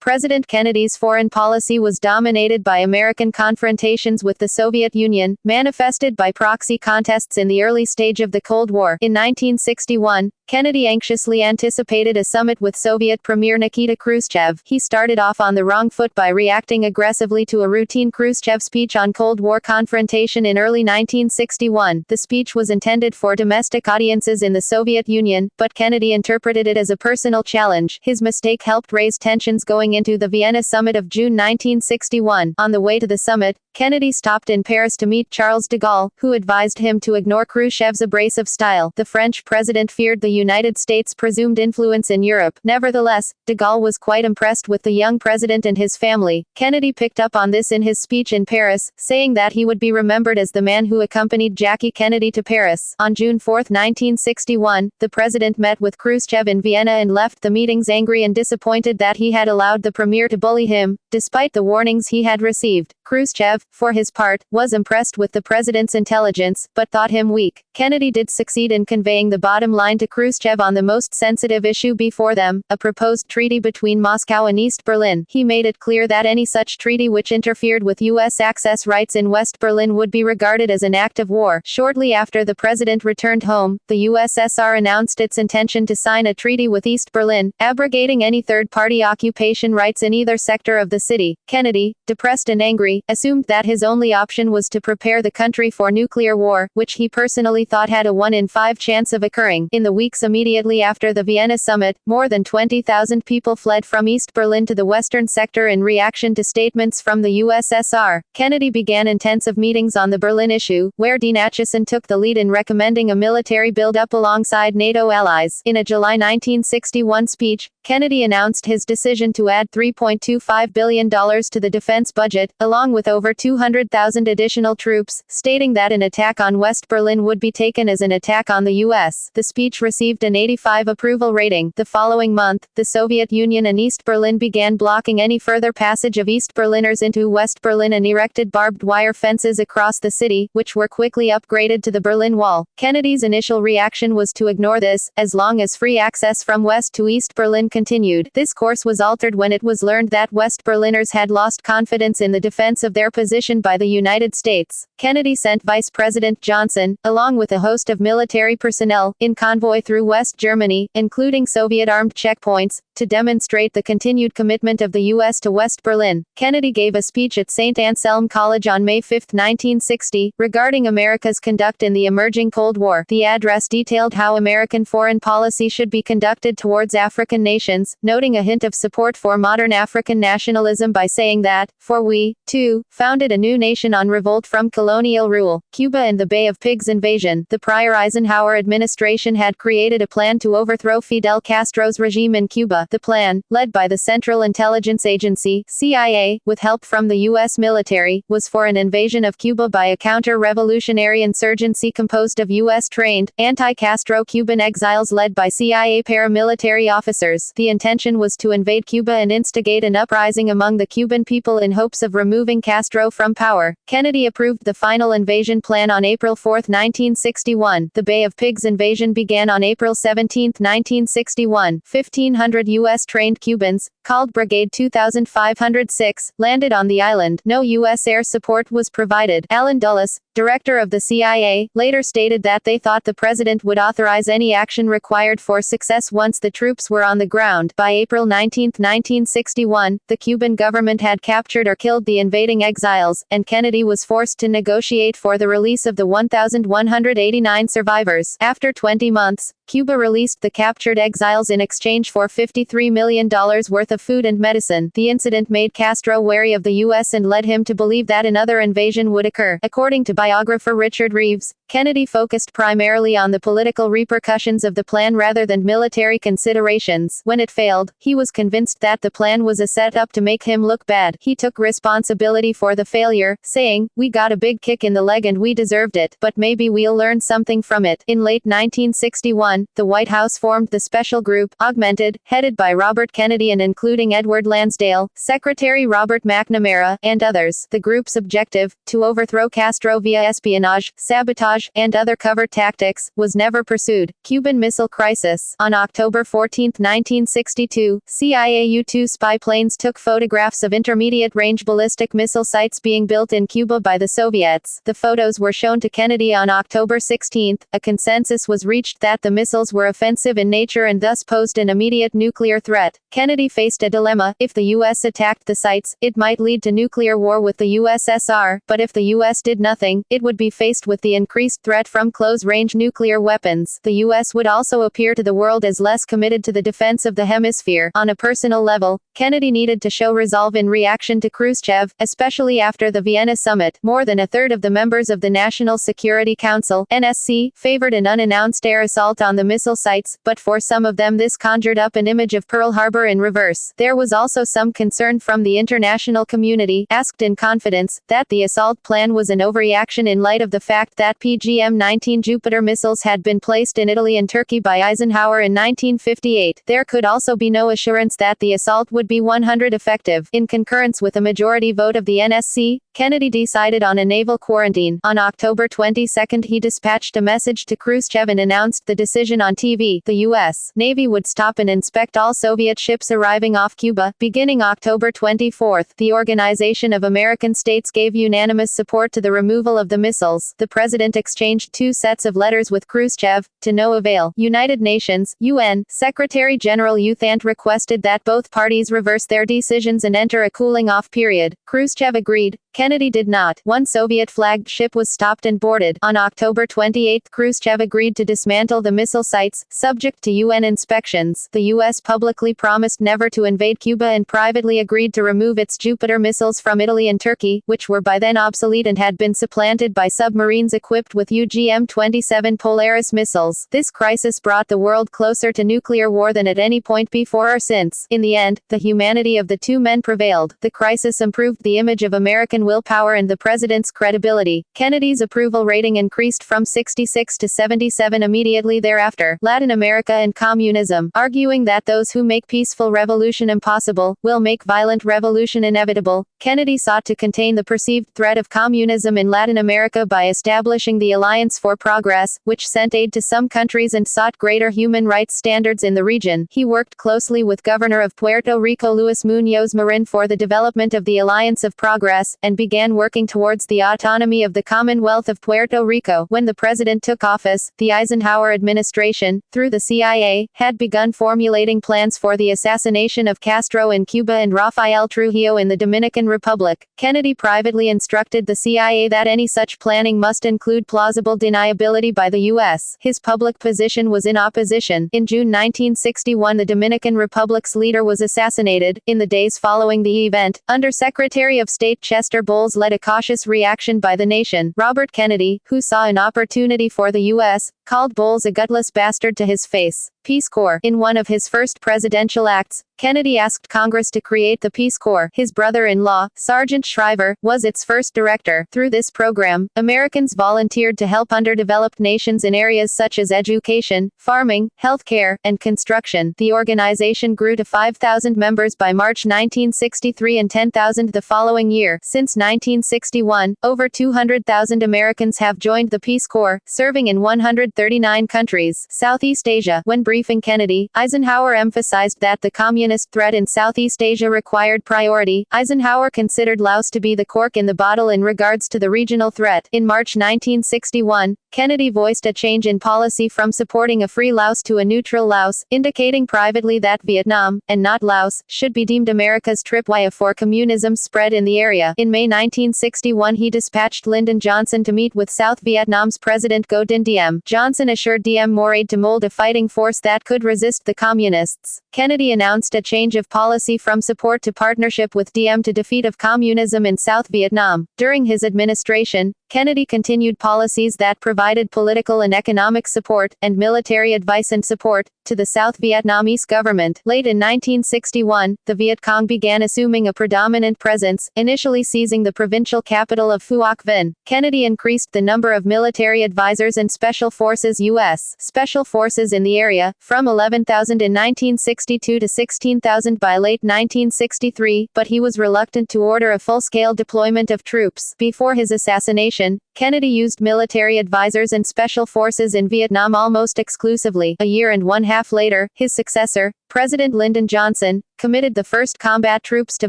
President Kennedy's foreign foreign policy was dominated by American confrontations with the Soviet Union, manifested by proxy contests in the early stage of the Cold War. In 1961, Kennedy anxiously anticipated a summit with Soviet Premier Nikita Khrushchev. He started off on the wrong foot by reacting aggressively to a routine Khrushchev speech on Cold War confrontation in early 1961. The speech was intended for domestic audiences in the Soviet Union, but Kennedy interpreted it as a personal challenge. His mistake helped raise tensions going into the Vienna summit of June 1961. On the way to the summit, Kennedy stopped in Paris to meet Charles de Gaulle, who advised him to ignore Khrushchev's abrasive style. The French president feared the United States' presumed influence in Europe. Nevertheless, de Gaulle was quite impressed with the young president and his family. Kennedy picked up on this in his speech in Paris, saying that he would be remembered as the man who accompanied Jackie Kennedy to Paris. On June 4, 1961, the president met with Khrushchev in Vienna and left the meetings angry and disappointed that he had allowed the premier to bully him, despite the warnings he had received. Khrushchev, for his part, was impressed with the president's intelligence, but thought him weak. Kennedy did succeed in conveying the bottom line to Khrushchev on the most sensitive issue before them, a proposed treaty between Moscow and East Berlin. He made it clear that any such treaty which interfered with U.S. access rights in West Berlin would be regarded as an act of war. Shortly after the president returned home, the USSR announced its intention to sign a treaty with East Berlin, abrogating any third-party occupation rights in either sector of the city. Kennedy, depressed and angry, assumed that his only option was to prepare the country for nuclear war, which he personally thought had a 1 in 5 chance of occurring. In the weeks immediately after the Vienna summit, more than 20,000 people fled from East Berlin to the western sector in reaction to statements from the USSR. Kennedy began intensive meetings on the Berlin issue, where Dean Acheson took the lead in recommending a military build-up alongside NATO allies. In a July 1961 speech, Kennedy announced his decision to add $3.25 billion to the defense budget, along with over 200,000 additional troops, stating that an attack on West Berlin would be taken as an attack on the U.S. The speech received an 85 approval rating. The following month, the Soviet Union and East Berlin began blocking any further passage of East Berliners into West Berlin and erected barbed wire fences across the city, which were quickly upgraded to the Berlin Wall. Kennedy's initial reaction was to ignore this, as long as free access from West to East Berlin continued. This course was altered when it was learned that West Berliners had lost confidence in the defense of their position by the United States. Kennedy sent Vice President Johnson, along with a host of military personnel, in convoy through West Germany, including Soviet armed checkpoints, to demonstrate the continued commitment of the U.S. to West Berlin. Kennedy gave a speech at St. Anselm College on May 5, 1960, regarding America's conduct in the emerging Cold War. The address detailed how American foreign policy should be conducted towards African nations, noting a hint of support for modern African nationalism by saying that, "For we, too, founded a new nation on revolt from colonial rule, Cuba and the Bay of Pigs invasion." The prior Eisenhower administration had created a plan to overthrow Fidel Castro's regime in Cuba. The plan, led by the Central Intelligence Agency (CIA), with help from the U.S. military, was for an invasion of Cuba by a counter-revolutionary insurgency composed of U.S.-trained, anti-Castro Cuban exiles led by CIA paramilitary officers. The intention was to invade Cuba and instigate an uprising among the Cuban people in hopes of removing Castro from power. Kennedy approved the final invasion plan on April 4, 1961. The Bay of Pigs invasion began on April 17, 1961. 1,500 U.S.-trained Cubans, called Brigade 2506, landed on the island. No U.S. air support was provided. Allen Dulles, director of the CIA, later stated that they thought the president would authorize any action required for success once the troops were on the ground. By April 19, 1961, the Cuban government had captured or killed the invading exiles, and Kennedy was forced to negotiate for the release of the 1,189 survivors. After 20 months, Cuba released the captured exiles in exchange for $53 million worth of food and medicine. The incident made Castro wary of the U.S. and led him to believe that another invasion would occur. According to biographer Richard Reeves, Kennedy focused primarily on the political repercussions of the plan rather than military considerations. When it failed, he was convinced that the plan was a setup to make him look bad. He took responsibility for the failure, saying, "We got a big kick in the leg and we deserved it, but maybe we'll learn something from it." In late 1961, the White House formed the Special Group, Augmented, headed by Robert Kennedy and including Edward Lansdale, Secretary Robert McNamara, and others. The group's objective, to overthrow Castro via espionage, sabotage and other covert tactics, was never pursued. Cuban Missile Crisis. On October 14, 1962, CIA U-2 spy planes took photographs of intermediate-range ballistic missile sites being built in Cuba by the Soviets. The photos were shown to Kennedy on October 16. A consensus was reached that the missiles were offensive in nature and thus posed an immediate nuclear threat. Kennedy faced a dilemma. If the U.S. attacked the sites, it might lead to nuclear war with the USSR, but if the U.S. did nothing, it would be faced with the increased threat from close-range nuclear weapons. The U.S. would also appear to the world as less committed to the defense of the hemisphere. On a personal level, Kennedy needed to show resolve in reaction to Khrushchev, especially after the Vienna summit. More than a third of the members of the National Security Council (NSC) favored an unannounced air assault on the missile sites, but for some of them this conjured up an image of Pearl Harbor in reverse. There was also some concern from the international community, asked in confidence, that the assault plan was an overreaction in light of the fact that PGM-19 Jupiter missiles had been placed in Italy and Turkey by Eisenhower in 1958. There could also be no assurance that the assault would be 100% effective. In concurrence with a majority vote of the NSC, Kennedy decided on a naval quarantine. On October 22, he dispatched a message to Khrushchev and announced the decision on TV. The U.S. Navy would stop and inspect all Soviet ships arriving off Cuba. Beginning October 24, the Organization of American States gave unanimous support to the removal of the missiles. The president exchanged 2 sets of letters with Khrushchev, to no avail. United Nations (UN) Secretary-General U Thant requested that both parties reverse their decisions and enter a cooling-off period. Khrushchev agreed. Kennedy did not. One Soviet-flagged ship was stopped and boarded. On October 28, Khrushchev agreed to dismantle the missile sites, subject to UN inspections. The U.S. publicly promised never to invade Cuba and privately agreed to remove its Jupiter missiles from Italy and Turkey, which were by then obsolete and had been supplanted by submarines equipped with UGM-27 Polaris missiles. This crisis brought the world closer to nuclear war than at any point before or since. In the end, the humanity of the two men prevailed. The crisis improved the image of American willpower and the president's credibility. Kennedy's approval rating increased from 66 to 77 immediately thereafter. Latin America and communism. Arguing that those who make peaceful revolution impossible, will make violent revolution inevitable, Kennedy sought to contain the perceived threat of communism in Latin America by establishing the Alliance for Progress, which sent aid to some countries and sought greater human rights standards in the region. He worked closely with Governor of Puerto Rico Luis Muñoz Marin for the development of the Alliance of Progress, and began working towards the autonomy of the Commonwealth of Puerto Rico. When the president took office, the Eisenhower administration, through the CIA, had begun formulating plans for the assassination of Castro in Cuba and Rafael Trujillo in the Dominican Republic. Kennedy privately instructed the CIA that any such planning must include plausible deniability by the U.S. His public position was in opposition. In June 1961, the Dominican Republic's leader was assassinated. In the days following the event, Under-Secretary of State Chester Bowles led a cautious reaction by the nation. Robert Kennedy, who saw an opportunity for the U.S., called Bowles a gutless bastard to his face. Peace Corps. In one of his first presidential acts, Kennedy asked Congress to create the Peace Corps. His brother-in-law, Sergeant Shriver, was its first director. Through this program, Americans volunteered to help underdeveloped nations in areas such as education, farming, healthcare, and construction. The organization grew to 5,000 members by March 1963 and 10,000 the following year. Since 1961, over 200,000 Americans have joined the Peace Corps, serving in 139 countries. Southeast Asia. When briefing Kennedy, Eisenhower emphasized that the communist threat in Southeast Asia required priority. Eisenhower considered Laos to be the cork in the bottle in regards to the regional threat. In March 1961, Kennedy voiced a change in policy from supporting a free Laos to a neutral Laos, indicating privately that Vietnam, and not Laos, should be deemed America's tripwire for communism's spread in the area. In May 1961, he dispatched Lyndon Johnson to meet with South Vietnam's President Ngo Dinh Diem. Johnson assured Diem more aid to mold a fighting force that could resist the communists. Kennedy announced a change of policy from support to partnership with Diem to defeat of communism in South Vietnam. During his administration, Kennedy continued policies that provided political and economic support, and military advice and support, to the South Vietnamese government. Late in 1961, the Viet Cong began assuming a predominant presence, initially seizing the provincial capital of Phuoc Vinh. Kennedy increased the number of military advisors and Special Forces U.S. Special Forces in the area, from 11,000 in 1962 to 16,000 by late 1963, but he was reluctant to order a full-scale deployment of troops. Before his assassination, assassination, Kennedy used military advisors and special forces in Vietnam almost exclusively. A year and 1/2 later, his successor, President Lyndon Johnson, committed the first combat troops to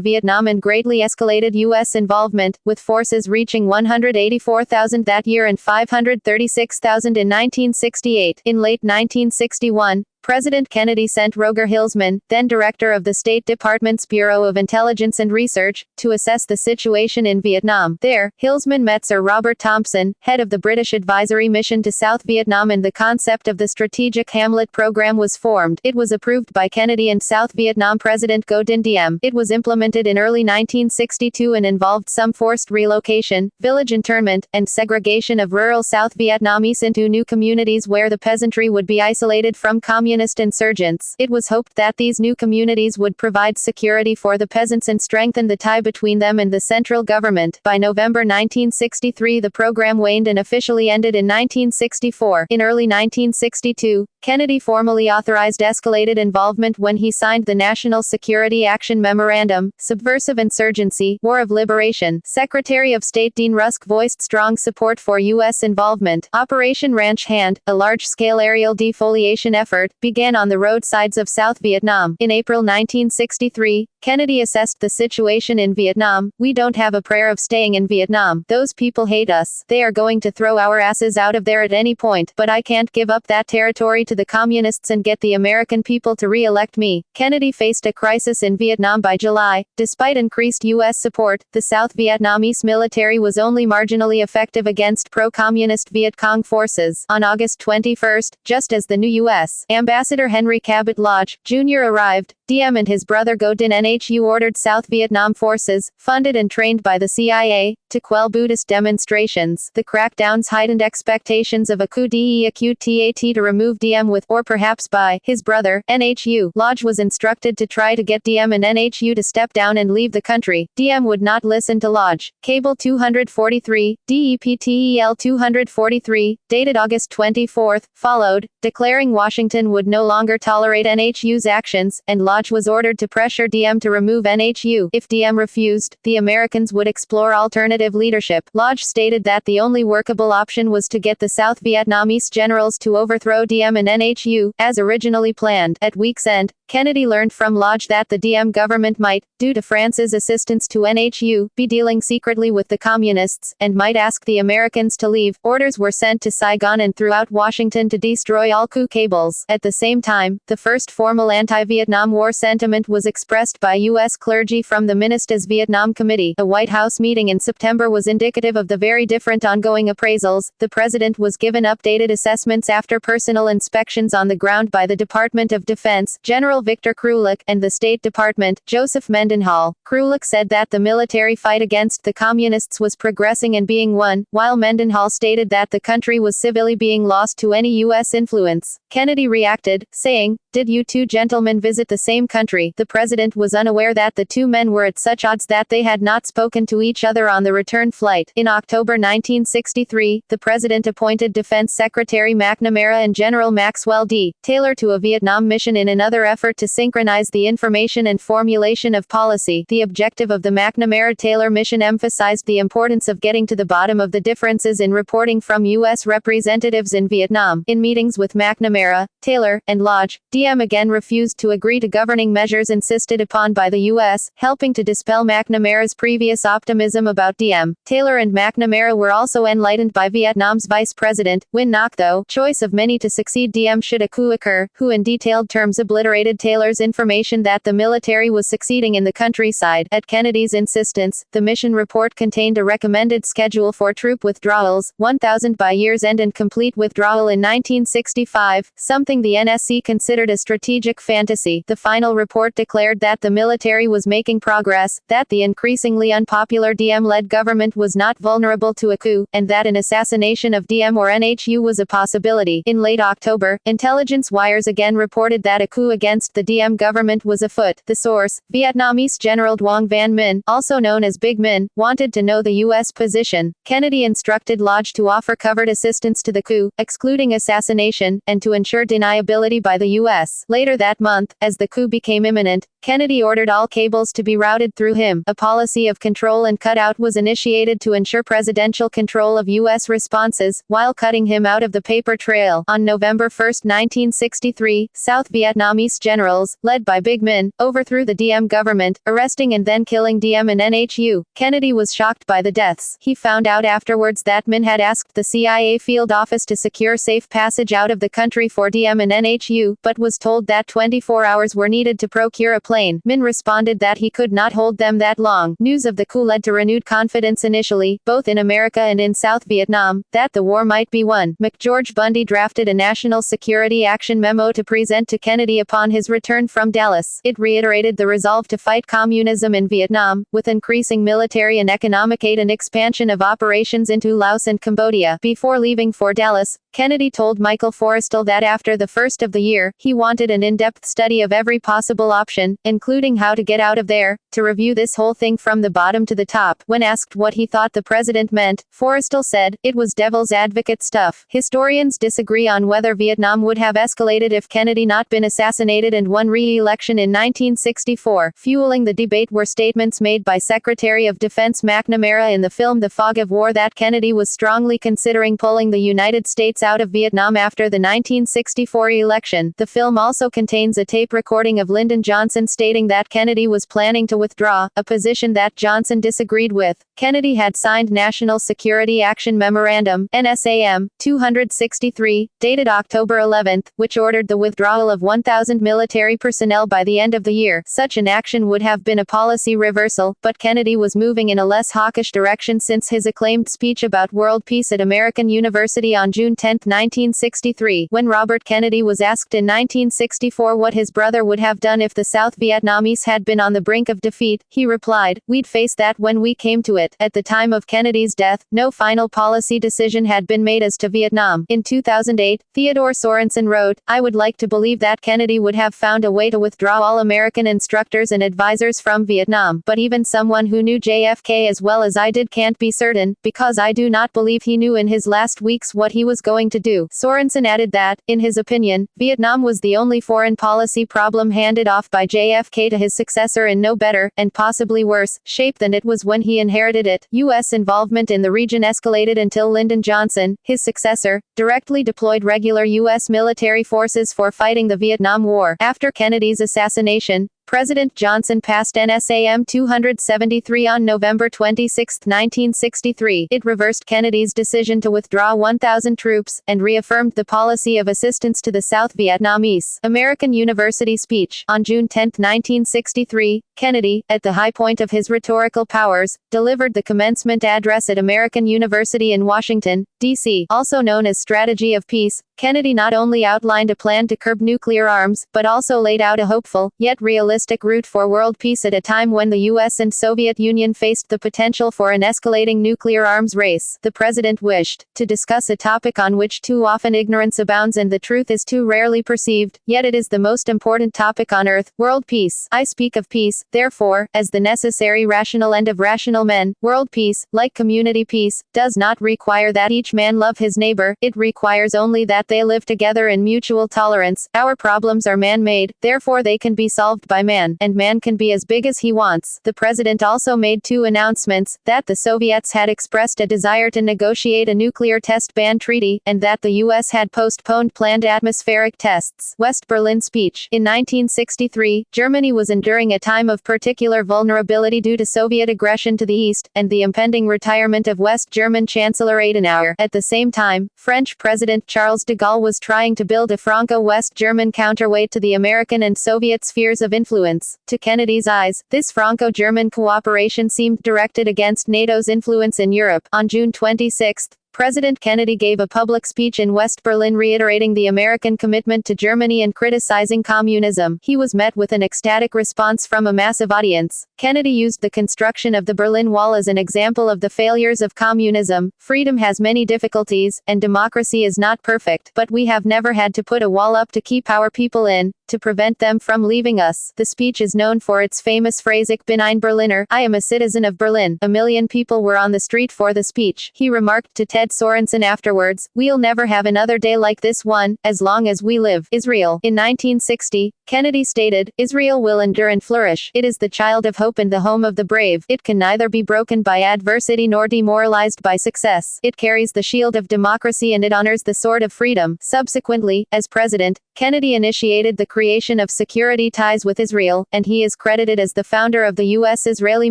Vietnam and greatly escalated U.S. involvement, with forces reaching 184,000 that year and 536,000 in 1968. In late 1961, President Kennedy sent Roger Hilsman, then director of the State Department's Bureau of Intelligence and Research, to assess the situation in Vietnam. There, Hilsman met Sir Robert Thompson, head of the British advisory mission to South Vietnam, and the concept of the Strategic Hamlet Program was formed. It was approved by Kennedy and South Vietnam President Ngo Dinh Diem. It was implemented in early 1962 and involved some forced relocation, village internment, and segregation of rural South Vietnamese into new communities where the peasantry would be isolated from communist insurgents. It was hoped that these new communities would provide security for the peasants and strengthen the tie between them and the central government. By November 1963, the program waned and officially ended in 1964. In early 1962, Kennedy formally authorized escalated involvement when he signed the National Security Action Memorandum, Subversive Insurgency, War of Liberation. Secretary of State Dean Rusk voiced strong support for U.S. involvement. Operation Ranch Hand, a large-scale aerial defoliation effort, began on the roadsides of South Vietnam. In April 1963, Kennedy assessed the situation in Vietnam. "We don't have a prayer of staying in Vietnam. Those people hate us. They are going to throw our asses out of there at any point, but I can't give up that territory to the communists and get the American people to re-elect me." Kennedy faced a crisis in Vietnam by July. Despite increased U.S. support, the South Vietnamese military was only marginally effective against pro-communist Viet Cong forces. On August 21, just as the new U.S. Ambassador Henry Cabot Lodge, Jr. arrived, Diem and his brother Ngo Dinh Nhu ordered South Vietnam forces, funded and trained by the CIA, to quell Buddhist demonstrations. The crackdowns heightened expectations of a coup d'etat to remove Diem with, or perhaps by, his brother, Nhu. Lodge was instructed to try to get Diem and Nhu to step down and leave the country. Diem would not listen to Lodge. Cable 243, DEPTEL 243, dated August 24, followed, declaring Washington would no longer tolerate Nhu's actions, and Lodge was ordered to pressure Diem to remove Nhu. If Diem refused, the Americans would explore alternative leadership. Lodge stated that the only workable option was to get the South Vietnamese generals to overthrow Diem and Nhu, as originally planned. At week's end, Kennedy learned from Lodge that the Diem government might, due to France's assistance to Nhu, be dealing secretly with the communists, and might ask the Americans to leave. Orders were sent to Saigon and throughout Washington to destroy all coup cables. At the same time, the first formal anti-Vietnam War sentiment was expressed by U.S. clergy from the Ministers' Vietnam Committee. A White House meeting in September was indicative of the very different ongoing appraisals. The president was given updated assessments after personal inspections on the ground by the Department of Defense, General Victor Krulak, and the State Department, Joseph Mendenhall. Krulak said that the military fight against the communists was progressing and being won, while Mendenhall stated that the country was civilly being lost to any U.S. influence. Kennedy reacted, saying, "Did you two gentlemen visit the same country?" The president was unaware that the two men were at such odds that they had not spoken to each other on the return flight. In October 1963, the president appointed Defense Secretary McNamara and General Maxwell D. Taylor to a Vietnam mission in another effort to synchronize the information and formulation of policy. The objective of the McNamara-Taylor mission emphasized the importance of getting to the bottom of the differences in reporting from U.S. representatives in Vietnam. In meetings with McNamara, Taylor, and Lodge, Diem again refused to agree to governing measures insisted upon by the U.S., helping to dispel McNamara's previous optimism about Diem. Taylor and McNamara were also enlightened by Vietnam's Vice President, Win Ngoc Tho, choice of many to succeed Diem should a coup occur, who in detailed terms obliterated Taylor's information that the military was succeeding in the countryside. At Kennedy's insistence, the mission report contained a recommended schedule for troop withdrawals, 1,000 by year's end and complete withdrawal in 1965, something the NSC considered a strategic fantasy. The final report declared that the military was making progress, that the increasingly unpopular Diem-led government was not vulnerable to a coup, and that an assassination of Diem or Nhu was a possibility. In late October, intelligence wires again reported that a coup against against the Diem government was afoot. The source, Vietnamese General Duong Van Minh, also known as Big Min, wanted to know the U.S. position. Kennedy instructed Lodge to offer covered assistance to the coup, excluding assassination, and to ensure deniability by the U.S. Later that month, as the coup became imminent, Kennedy ordered all cables to be routed through him. A policy of control and cutout was initiated to ensure presidential control of U.S. responses, while cutting him out of the paper trail. On November 1, 1963, South Vietnamese generals, led by Big Min, overthrew the Diem government, arresting and then killing Diem and Nhu. Kennedy was shocked by the deaths. He found out afterwards that Min had asked the CIA field office to secure safe passage out of the country for Diem and Nhu, but was told that 24 hours were needed to procure a plane. Min responded that he could not hold them that long. News of the coup led to renewed confidence initially, both in America and in South Vietnam, that the war might be won. McGeorge Bundy drafted a National Security Action Memo to present to Kennedy upon his return from Dallas. It reiterated the resolve to fight communism in Vietnam, with increasing military and economic aid and expansion of operations into Laos and Cambodia. Before leaving for Dallas, Kennedy told Michael Forrestal that after the first of the year, he wanted an in-depth study of every possible option, including how to get out of there, to review this whole thing from the bottom to the top. When asked what he thought the president meant, Forrestal said, "It was devil's advocate stuff." Historians disagree on whether Vietnam would have escalated if Kennedy not been assassinated and won re-election in 1964. Fueling the debate were statements made by Secretary of Defense McNamara in the film The Fog of War that Kennedy was strongly considering pulling the United States out of Vietnam after the 1964 election. The film also contains a tape recording of Lyndon Johnson stating that Kennedy was planning to withdraw, a position that Johnson disagreed with. Kennedy had signed National Security Action Memorandum, NSAM, 263, dated October 11, which ordered the withdrawal of 1,000 military personnel by the end of the year. Such an action would have been a policy reversal, but Kennedy was moving in a less hawkish direction since his acclaimed speech about world peace at American University on June 10, 1963. When Robert Kennedy was asked in 1964 what his brother would have done if the South Vietnamese had been on the brink of defeat, he replied, "We'd face that when we came to it." At the time of Kennedy's death, no final policy decision had been made as to Vietnam. In 2008, Theodore Sorensen wrote, "I would like to believe that Kennedy would have found a way to withdraw all American instructors and advisors from Vietnam, but even someone who knew JFK as well as I did can't be certain, because I do not believe he knew in his last weeks what he was going to do." Sorensen added that, in his opinion, Vietnam was the only foreign policy problem handed off by JFK to his successor in no better, and possibly worse, shape than it was when he inherited it. U.S. involvement in the region escalated until Lyndon Johnson, his successor, directly deployed regular U.S. military forces for fighting the Vietnam War. After Kennedy's assassination, President Johnson passed NSAM 273 on November 26, 1963. It reversed Kennedy's decision to withdraw 1,000 troops, and reaffirmed the policy of assistance to the South Vietnamese. American University speech. On June 10, 1963, Kennedy, at the high point of his rhetorical powers, delivered the commencement address at American University in Washington, D.C. Also known as Strategy of Peace, Kennedy not only outlined a plan to curb nuclear arms, but also laid out a hopeful, yet realistic route for world peace at a time when the U.S. and Soviet Union faced the potential for an escalating nuclear arms race. The president wished to discuss a topic on which too often ignorance abounds and the truth is too rarely perceived, yet it is the most important topic on earth, world peace. I speak of peace, therefore, as the necessary rational end of rational men. World peace, like community peace, does not require that each man love his neighbor, it requires only that they live together in mutual tolerance. Our problems are man-made, therefore they can be solved by man, and man can be as big as he wants. The president also made two announcements, that the Soviets had expressed a desire to negotiate a nuclear test ban treaty, and that the U.S. had postponed planned atmospheric tests. West Berlin speech. In 1963, Germany was enduring a time of particular vulnerability due to Soviet aggression to the east, and the impending retirement of West German Chancellor Adenauer. At the same time, French President Charles de Gaulle was trying to build a Franco-West German counterweight to the American and Soviet spheres of influence. To Kennedy's eyes, this Franco-German cooperation seemed directed against NATO's influence in Europe. On June 26, President Kennedy gave a public speech in West Berlin reiterating the American commitment to Germany and criticizing communism. He was met with an ecstatic response from a massive audience. Kennedy used the construction of the Berlin Wall as an example of the failures of communism. Freedom has many difficulties, and democracy is not perfect, but we have never had to put a wall up to keep our people in, to prevent them from leaving us. The speech is known for its famous phrase "Ich bin ein Berliner," I am a citizen of Berlin. A million people were on the street for the speech. He remarked to Ted Sorensen afterwards, "We'll never have another day like this one, as long as we live." Israel. In 1960, Kennedy stated, "Israel will endure and flourish. It is the child of hope and the home of the brave. It can neither be broken by adversity nor demoralized by success. It carries the shield of democracy and it honors the sword of freedom." Subsequently, as president, Kennedy initiated the creation of security ties with Israel, and he is credited as the founder of the U.S.-Israeli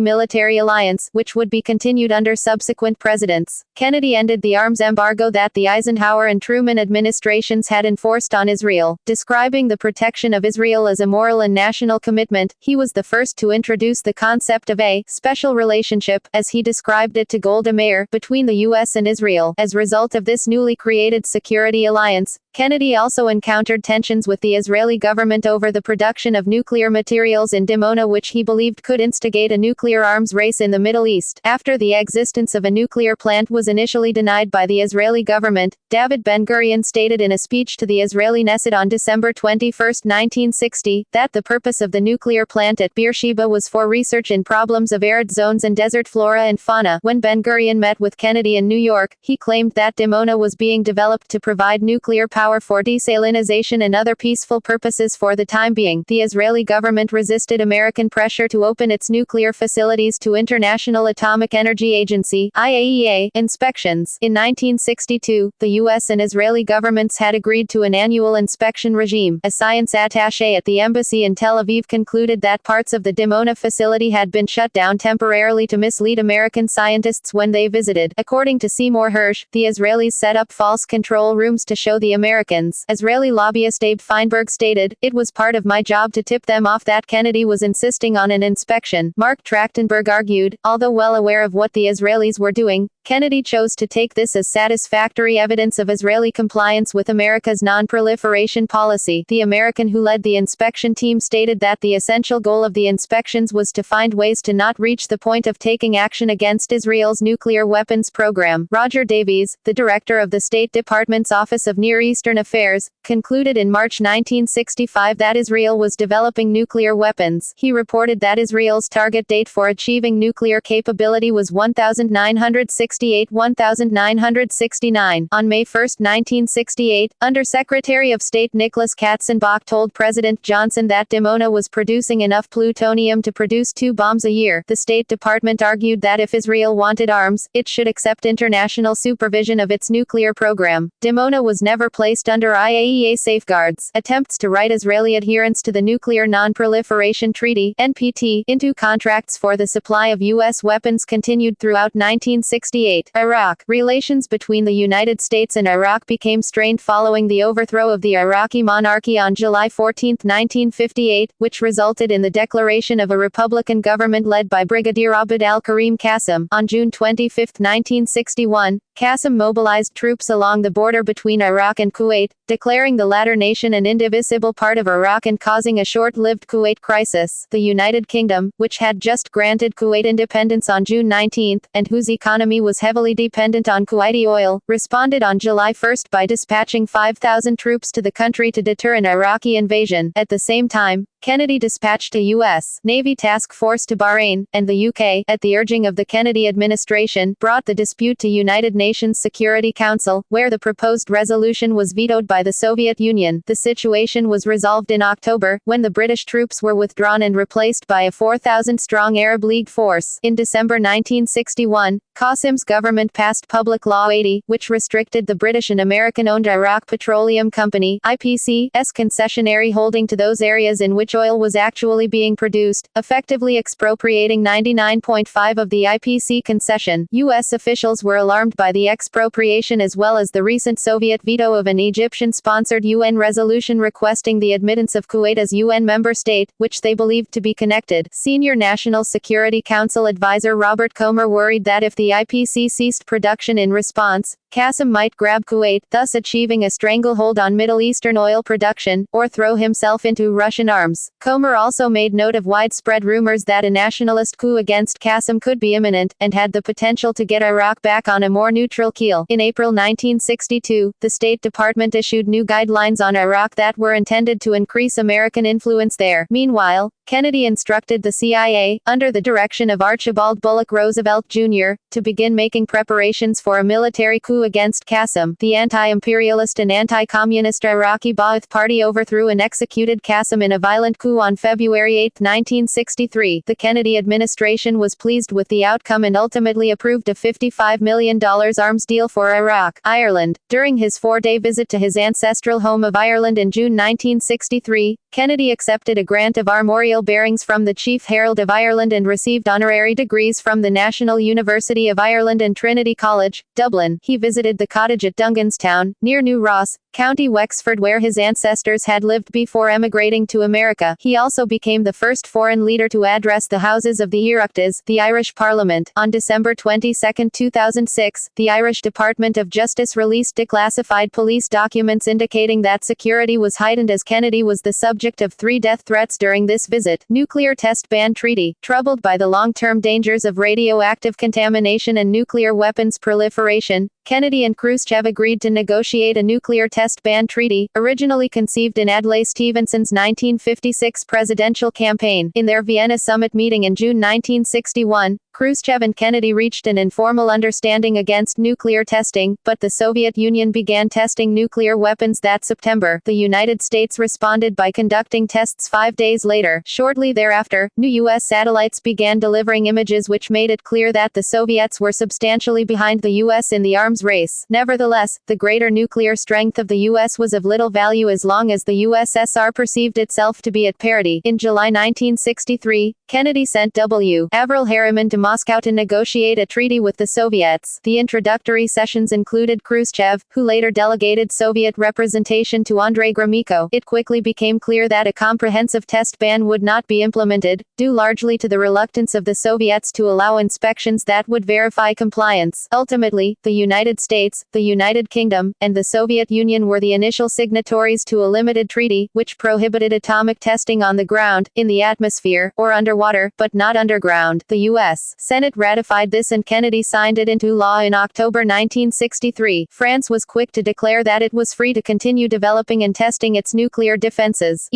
military alliance, which would be continued under subsequent presidents. Kennedy ended the arms embargo that the Eisenhower and Truman administrations had enforced on Israel. Describing the protection of Israel as a moral and national commitment, he was the first to introduce the concept of a special relationship, as he described it to Golda Meir, between the U.S. and Israel. As a result of this newly created security alliance, Kennedy also encountered tensions with the Israeli government over the production of nuclear materials in Dimona, which he believed could instigate a nuclear arms race in the Middle East. After the existence of a nuclear plant was initially denied by the Israeli government, David Ben-Gurion stated in a speech to the Israeli Knesset on December 21, 1960, that the purpose of the nuclear plant at Beersheba was for research in problems of arid zones and desert flora and fauna. When Ben-Gurion met with Kennedy in New York, he claimed that Dimona was being developed to provide nuclear power for desalinization and other peaceful purposes for the time being. The Israeli government resisted American pressure to open its nuclear facilities to International Atomic Energy Agency (IAEA) inspections. In 1962, the U.S. and Israeli governments had agreed to an annual inspection regime. A science attaché at the embassy in Tel Aviv concluded that parts of the Dimona facility had been shut down temporarily to mislead American scientists when they visited. According to Seymour Hersh, the Israelis set up false control rooms to show the Americans. Israeli lobbyist Abe Feinberg stated, "It was part of my job to tip them off that Kennedy was insisting on an inspection." Mark Trachtenberg argued, although well aware of what the Israelis were doing, Kennedy chose to take this as satisfactory evidence of Israeli compliance with America's non-proliferation policy. The American who led the inspection team stated that the essential goal of the inspections was to find ways to not reach the point of taking action against Israel's nuclear weapons program. Roger Davies, the director of the State Department's Office of Near Eastern Affairs, concluded in March 1965 that Israel was developing nuclear weapons. He reported that Israel's target date for achieving nuclear capability was 1968-1969. On May 1, 1968, Under-Secretary of State Nicholas Katzenbach told President Johnson that Dimona was producing enough plutonium to produce 2 bombs a year. The State Department argued that if Israel wanted arms, it should accept international supervision of its nuclear program. Dimona was never placed under IAEA safeguards. Attempts to write Israeli adherence to the Nuclear Non-Proliferation Treaty (NPT) into contracts for the supply of U.S. weapons continued throughout 1968. Iraq. Relations between the United States and Iraq became strained following the overthrow of the Iraqi monarchy on July 14, 1958, which resulted in the declaration of a Republican government led by Brigadier Abd al-Karim Qasim. On June 25, 1961, Qasim mobilized troops along the border between Iraq and Kuwait, declaring the latter nation an indivisible part of Iraq and causing a short-lived Kuwait crisis. The United Kingdom, which had just granted Kuwait independence on June 19, and whose economy was heavily dependent on Kuwaiti oil, responded on July 1 by dispatching 5,000 troops to the country to deter an Iraqi invasion. At the same time, Kennedy dispatched a U.S. Navy task force to Bahrain, and the UK, at the urging of the Kennedy administration, brought the dispute to United Nations Security Council, where the proposed resolution was vetoed by the Soviet Union. The situation was resolved in October, when the British troops were withdrawn and replaced by a 4,000-strong Arab League force. In December 1961, Qasim's government passed Public Law 80, which restricted the British and American-owned Iraq Petroleum Company (IPC's) concessionary holding to those areas in which oil was actually being produced, effectively expropriating 99.5% of the IPC concession. U.S. officials were alarmed by the expropriation as well as the recent Soviet veto of an Egyptian-sponsored UN resolution requesting the admittance of Kuwait as UN member state, which they believed to be connected. Senior National Security Council advisor Robert Comer worried that if the IPC ceased production in response, Qasim might grab Kuwait, thus achieving a stranglehold on Middle Eastern oil production, or throw himself into Russian arms. Comer also made note of widespread rumors that a nationalist coup against Qasim could be imminent, and had the potential to get Iraq back on a more neutral keel. In April 1962, the State Department issued new guidelines on Iraq that were intended to increase American influence there. Meanwhile, Kennedy instructed the CIA, under the direction of Archibald Bullock Roosevelt Jr., to begin making preparations for a military coup against Qasim. The anti-imperialist and anti-communist Iraqi Ba'ath Party overthrew and executed Qasim in a violent coup on February 8, 1963. The Kennedy administration was pleased with the outcome and ultimately approved a $55 million arms deal for Iraq. Ireland. During his 4-day visit to his ancestral home of Ireland in June 1963, Kennedy accepted a grant of armorial bearings from the Chief Herald of Ireland and received honorary degrees from the National University of Ireland and Trinity College, Dublin. He visited the cottage at Dunganstown, near New Ross, County Wexford, where his ancestors had lived before emigrating to America. He also became the first foreign leader to address the Houses of the Oireachtas, the Irish Parliament. On December 22, 2006, the Irish Department of Justice released declassified police documents indicating that security was heightened as Kennedy was the subject of 3 death threats during this visit. Nuclear Test Ban Treaty. Troubled by the long-term dangers of radioactive contamination and nuclear weapons proliferation, Kennedy and Khrushchev agreed to negotiate a nuclear test ban treaty, originally conceived in Adlai Stevenson's 1956 presidential campaign. In their Vienna summit meeting in June 1961, Khrushchev and Kennedy reached an informal understanding against nuclear testing, but the Soviet Union began testing nuclear weapons that September. The United States responded by conducting tests 5 days later. Shortly thereafter, new U.S. satellites began delivering images which made it clear that the Soviets were substantially behind the U.S. in the arms race. Nevertheless, the greater nuclear strength of the U.S. was of little value as long as the USSR perceived itself to be at parity. In July 1963, Kennedy sent W. Averell Harriman to Moscow to negotiate a treaty with the Soviets. The introductory sessions included Khrushchev, who later delegated Soviet representation to Andrei Gromyko. It quickly became clear that a comprehensive test ban would not be implemented, due largely to the reluctance of the Soviets to allow inspections that would verify compliance. Ultimately, the United States, the United Kingdom, and the Soviet Union were the initial signatories to a limited treaty, which prohibited atomic testing on the ground, in the atmosphere, or underwater, but not underground. The U.S. Senate ratified this and Kennedy signed it into law in October 1963. France was quick to declare that it was free to continue developing and testing its nuclear defenses.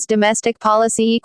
Domestic policy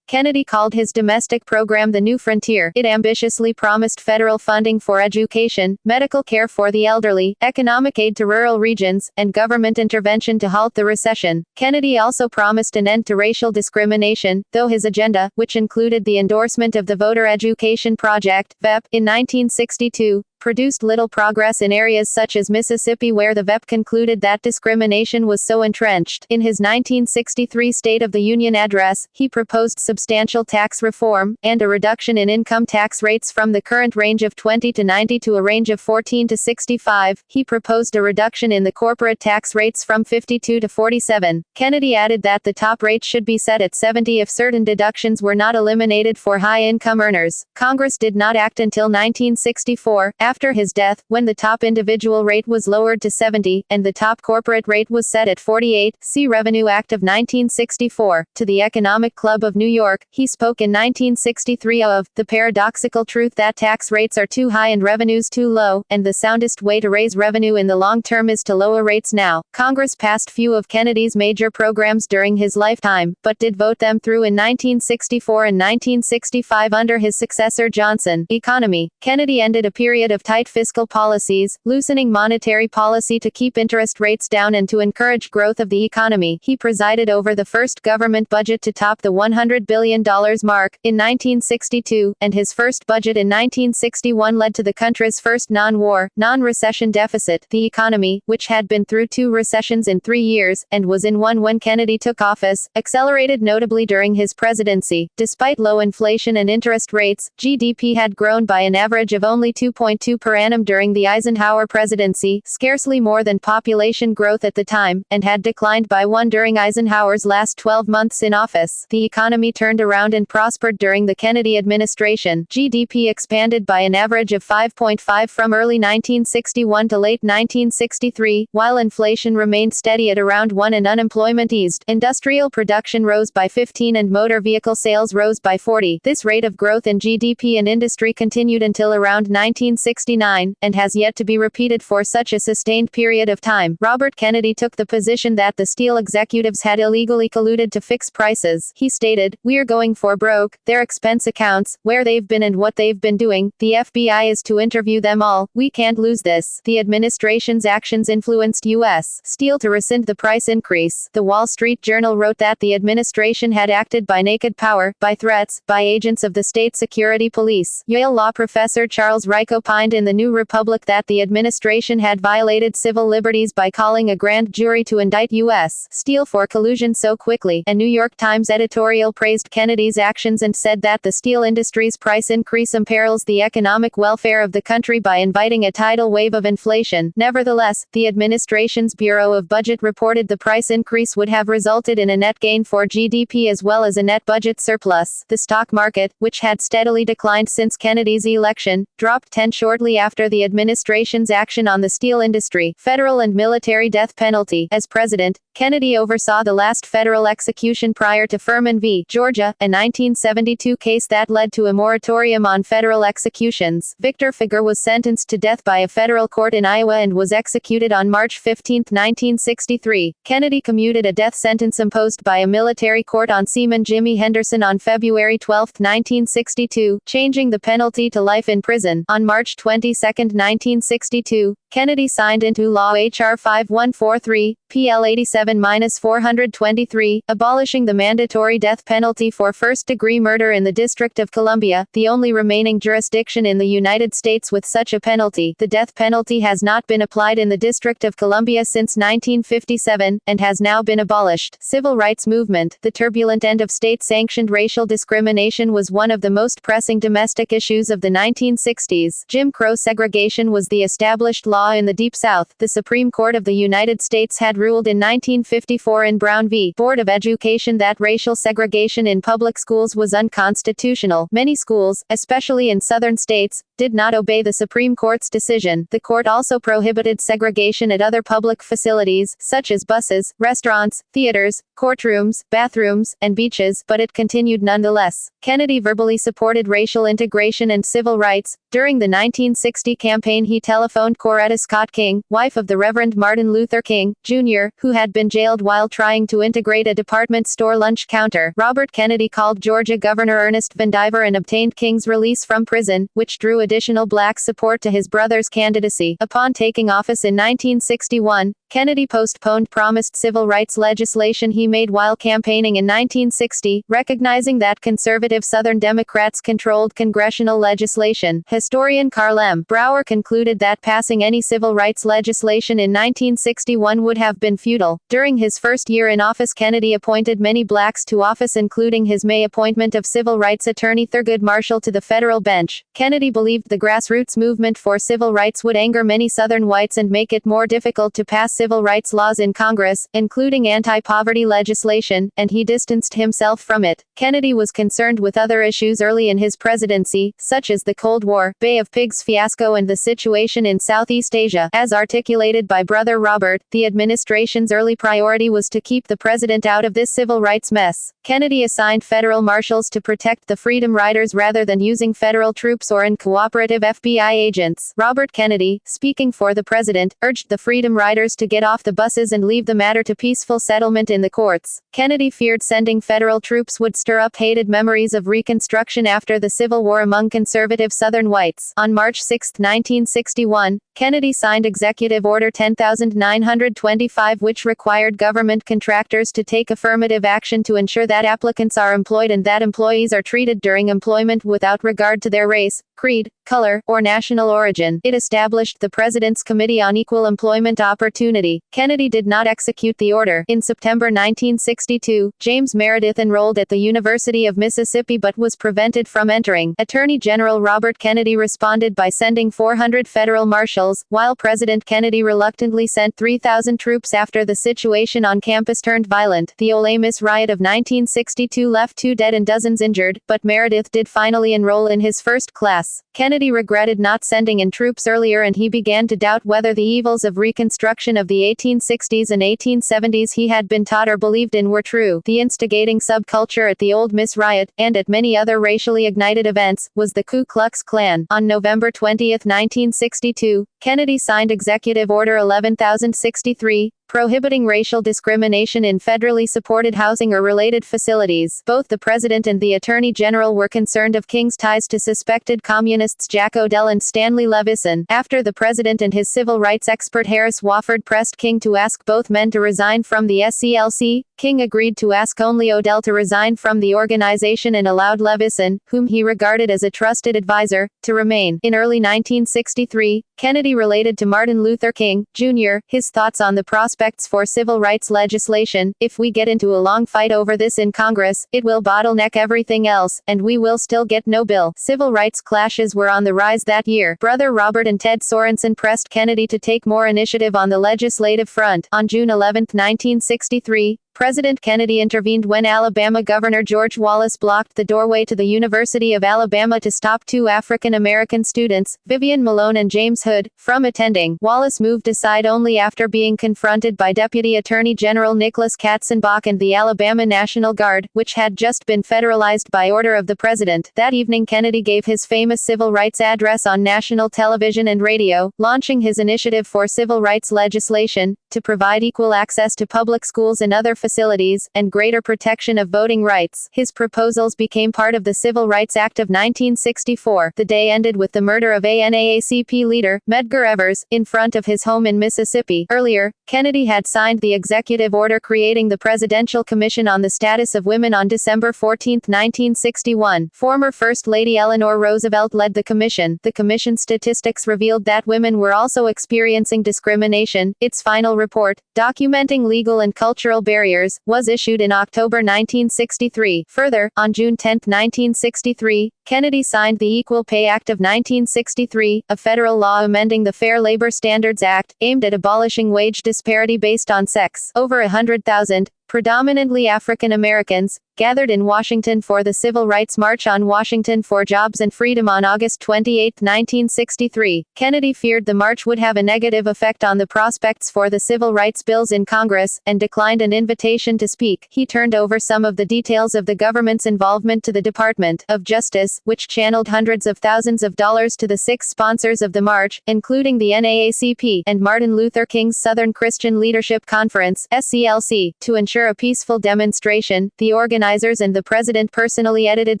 Kennedy called his domestic program the New Frontier. It ambitiously promised federal funding for education, medical care for the elderly, economic aid to rural regions, and government intervention to halt the recession. Kennedy also promised an end to racial discrimination, though his agenda, which included the endorsement of the Voter Education Project, VEP, in 1962, produced little progress in areas such as Mississippi, where the VEP concluded that discrimination was so entrenched. In his 1963 State of the Union address, he proposed substantial tax reform, and a reduction in income tax rates from the current range of 20 to 90 to a range of 14 to 65. He proposed a reduction in the corporate tax rates from 52 to 47. Kennedy added that the top rate should be set at 70 if certain deductions were not eliminated for high-income earners. Congress did not act until 1964, after his death, when the top individual rate was lowered to 70, and the top corporate rate was set at 48. See Revenue Act of 1964. To the Economic Club of New York, he spoke in 1963 of the paradoxical truth that tax rates are too high and revenues too low, and the soundest way to raise revenue in the long term is to lower rates now. Congress passed few of Kennedy's major programs during his lifetime, but did vote them through in 1964 and 1965 under his successor Johnson. Economy. Kennedy ended a period of tight fiscal policies, loosening monetary policy to keep interest rates down and to encourage growth of the economy. He presided over the first government budget to top the $100 billion mark, in 1962, and his first budget in 1961 led to the country's first non-war, non-recession deficit. The economy, which had been through 2 recessions in 3 years, and was in one when Kennedy took office, accelerated notably during his presidency. Despite low inflation and interest rates, GDP had grown by an average of only 2.2% 1.2 per annum during the Eisenhower presidency, scarcely more than population growth at the time, and had declined by 1 during Eisenhower's last 12 months in office. The economy turned around and prospered during the Kennedy administration. GDP expanded by an average of 5.5 from early 1961 to late 1963, while inflation remained steady at around 1 and unemployment eased. Industrial production rose by 15 and motor vehicle sales rose by 40. This rate of growth in GDP and industry continued until around 1969, and has yet to be repeated for such a sustained period of time. Robert Kennedy took the position that the steel executives had illegally colluded to fix prices. He stated, "We're going for broke, their expense accounts, where they've been and what they've been doing. The FBI is to interview them all. We can't lose this." The administration's actions influenced U.S. Steel to rescind the price increase. The Wall Street Journal wrote that the administration had acted by naked power, by threats, by agents of the state security police. Yale law professor Charles Reich opined in the New Republic that the administration had violated civil liberties by calling a grand jury to indict U.S. Steel for collusion so quickly. A New York Times editorial praised Kennedy's actions and said that the steel industry's price increase imperils the economic welfare of the country by inviting a tidal wave of inflation. Nevertheless, the administration's Bureau of Budget reported the price increase would have resulted in a net gain for GDP as well as a net budget surplus. The stock market, which had steadily declined since Kennedy's election, dropped 10 shortly after the administration's action on the steel industry. Federal and military death penalty. As president, Kennedy oversaw the last federal execution prior to Furman v. Georgia, a 1972 case that led to a moratorium on federal executions. Victor Figure was sentenced to death by a federal court in Iowa and was executed on March 15, 1963. Kennedy commuted a death sentence imposed by a military court on Seaman Jimmy Henderson on February 12, 1962, changing the penalty to life in prison. On March 22, 1962, Kennedy signed into law H.R. 5143, PL 87-423, abolishing the mandatory death penalty for first-degree murder in the District of Columbia, the only remaining jurisdiction in the United States with such a penalty. The death penalty has not been applied in the District of Columbia since 1957, and has now been abolished. Civil rights movement. The turbulent end of state-sanctioned racial discrimination was one of the most pressing domestic issues of the 1960s. Jim Crow segregation was the established law in the Deep South. The Supreme Court of the United States had ruled in 1954 in Brown v. Board of Education that racial segregation in public schools was unconstitutional. Many schools, especially in southern states, did not obey the Supreme Court's decision. The court also prohibited segregation at other public facilities, such as buses, restaurants, theaters, courtrooms, bathrooms, and beaches, but it continued nonetheless. Kennedy verbally supported racial integration and civil rights. During the 1960 campaign, he telephoned Coretta Scott King, wife of the Reverend Martin Luther King, Jr., who had been jailed while trying to integrate a department store lunch counter. Robert Kennedy called Georgia Governor Ernest Vandiver and obtained King's release from prison, which drew additional black support to his brother's candidacy. Upon taking office in 1961, Kennedy postponed promised civil rights legislation he made while campaigning in 1960, recognizing that conservative Southern Democrats controlled congressional legislation. Historian Carl M. Brower concluded that passing any civil rights legislation in 1961 would have been futile. During his first year in office, Kennedy appointed many blacks to office, including his May appointment of civil rights attorney Thurgood Marshall to the federal bench. Kennedy believed the grassroots movement for civil rights would anger many Southern whites and make it more difficult to pass civil rights laws in Congress, including anti-poverty legislation, and he distanced himself from it. Kennedy was concerned with other issues early in his presidency, such as the Cold War, Bay of Pigs fiasco, and the situation in Southeast Asia. As articulated by Brother Robert, the administration's early priority was to keep the president out of this civil rights mess. Kennedy assigned federal marshals to protect the Freedom Riders rather than using federal troops or cooperative FBI agents. Robert Kennedy, speaking for the president, urged the Freedom Riders to get off the buses and leave the matter to peaceful settlement in the courts. Kennedy feared sending federal troops would stir up hated memories of Reconstruction after the Civil War among conservative Southern whites. On March 6, 1961, Kennedy signed Executive Order 10,925, which required government contractors to take affirmative action to ensure that applicants are employed and that employees are treated during employment without regard to their race, creed, color, or national origin. It established the President's Committee on Equal Employment Opportunity. Kennedy did not execute the order. In September 1962, James Meredith enrolled at the University of Mississippi but was prevented from entering. Attorney General Robert Kennedy responded by sending 400 federal marshals, while President Kennedy reluctantly sent 3,000 troops after the situation on campus turned violent. The Ole Miss riot of 1962 left 2 dead and dozens injured, but Meredith did finally enroll in his first class. Kennedy regretted not sending in troops earlier, and he began to doubt whether the evils of Reconstruction of the 1860s and 1870s he had been taught or believed in were true. The instigating subculture at the Ole Miss riot, and at many other racially ignited events, was the Ku Klux Klan. On November 20, 1962, Kennedy signed Executive Order 11063, prohibiting racial discrimination in federally supported housing or related facilities. Both the President and the Attorney General were concerned of King's ties to suspected communists Jack Odell and Stanley Levison. After the President and his civil rights expert Harris Wofford pressed King to ask both men to resign from the SCLC, King agreed to ask only Odell to resign from the organization and allowed Levison, whom he regarded as a trusted advisor, to remain. In early 1963, Kennedy related to Martin Luther King, Jr., his thoughts on the prospects for civil rights legislation. "If we get into a long fight over this in Congress, it will bottleneck everything else, and we will still get no bill." Civil rights clashes were on the rise that year. Brother Robert and Ted Sorensen pressed Kennedy to take more initiative on the legislative front. On June 11, 1963, President Kennedy intervened when Alabama Governor George Wallace blocked the doorway to the University of Alabama to stop 2 African-American students, Vivian Malone and James Hood, from attending. Wallace moved aside only after being confronted by Deputy Attorney General Nicholas Katzenbach and the Alabama National Guard, which had just been federalized by order of the President. That evening Kennedy gave his famous civil rights address on national television and radio, launching his initiative for civil rights legislation, to provide equal access to public schools and other facilities, and greater protection of voting rights. His proposals became part of the Civil Rights Act of 1964. The day ended with the murder of a NAACP leader, Medgar Evers, in front of his home in Mississippi. Earlier, Kennedy had signed the executive order creating the Presidential Commission on the Status of Women on December 14, 1961. Former First Lady Eleanor Roosevelt led the commission. The commission's statistics revealed that women were also experiencing discrimination. Its final report, documenting legal and cultural barriers, was issued in October 1963. Further, on June 10, 1963, Kennedy signed the Equal Pay Act of 1963, a federal law amending the Fair Labor Standards Act, aimed at abolishing wage disparity based on sex. Over 100,000, predominantly African Americans, gathered in Washington for the Civil Rights March on Washington for Jobs and Freedom on August 28, 1963. Kennedy feared the march would have a negative effect on the prospects for the civil rights bills in Congress, and declined an invitation to speak. He turned over some of the details of the government's involvement to the Department of Justice, which channeled hundreds of thousands of dollars to the 6 sponsors of the march, including the NAACP and Martin Luther King's Southern Christian Leadership Conference, SCLC. To ensure a peaceful demonstration, the organizers and the President personally edited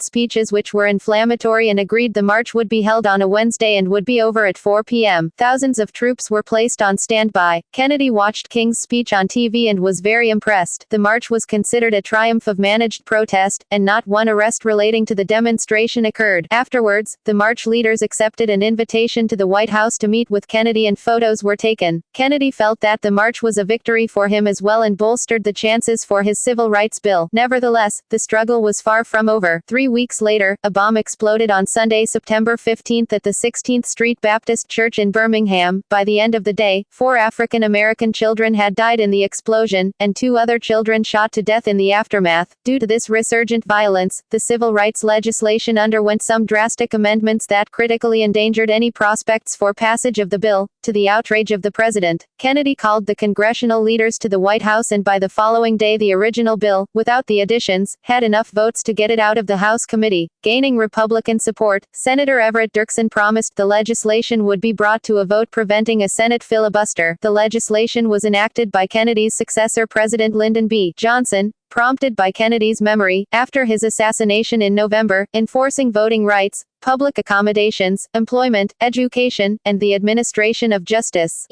speeches which were inflammatory and agreed the march would be held on a Wednesday and would be over at 4 p.m. Thousands of troops were placed on standby. Kennedy watched King's speech on TV and was very impressed. The march was considered a triumph of managed protest, and not one arrest relating to the demonstration occurred. Afterwards, the march leaders accepted an invitation to the White House to meet with Kennedy and photos were taken. Kennedy felt that the march was a victory for him as well and bolstered the chances for his civil rights bill. Nevertheless, the struggle was far from over. 3 weeks later, a bomb exploded on Sunday, September 15 at the 16th Street Baptist Church in Birmingham. By the end of the day, 4 African American children had died in the explosion, and 2 other children shot to death in the aftermath. Due to this resurgent violence, the civil rights legislation underwent some drastic amendments that critically endangered any prospects for passage of the bill. To the outrage of the President, Kennedy called the congressional leaders to the White House, and by the following day the original bill, without the additions, had enough votes to get it out of the House committee. Gaining Republican support, Senator Everett Dirksen promised the legislation would be brought to a vote preventing a Senate filibuster. The legislation was enacted by Kennedy's successor President Lyndon B. Johnson, prompted by Kennedy's memory, after his assassination in November, enforcing voting rights, public accommodations, employment, education, and the administration of justice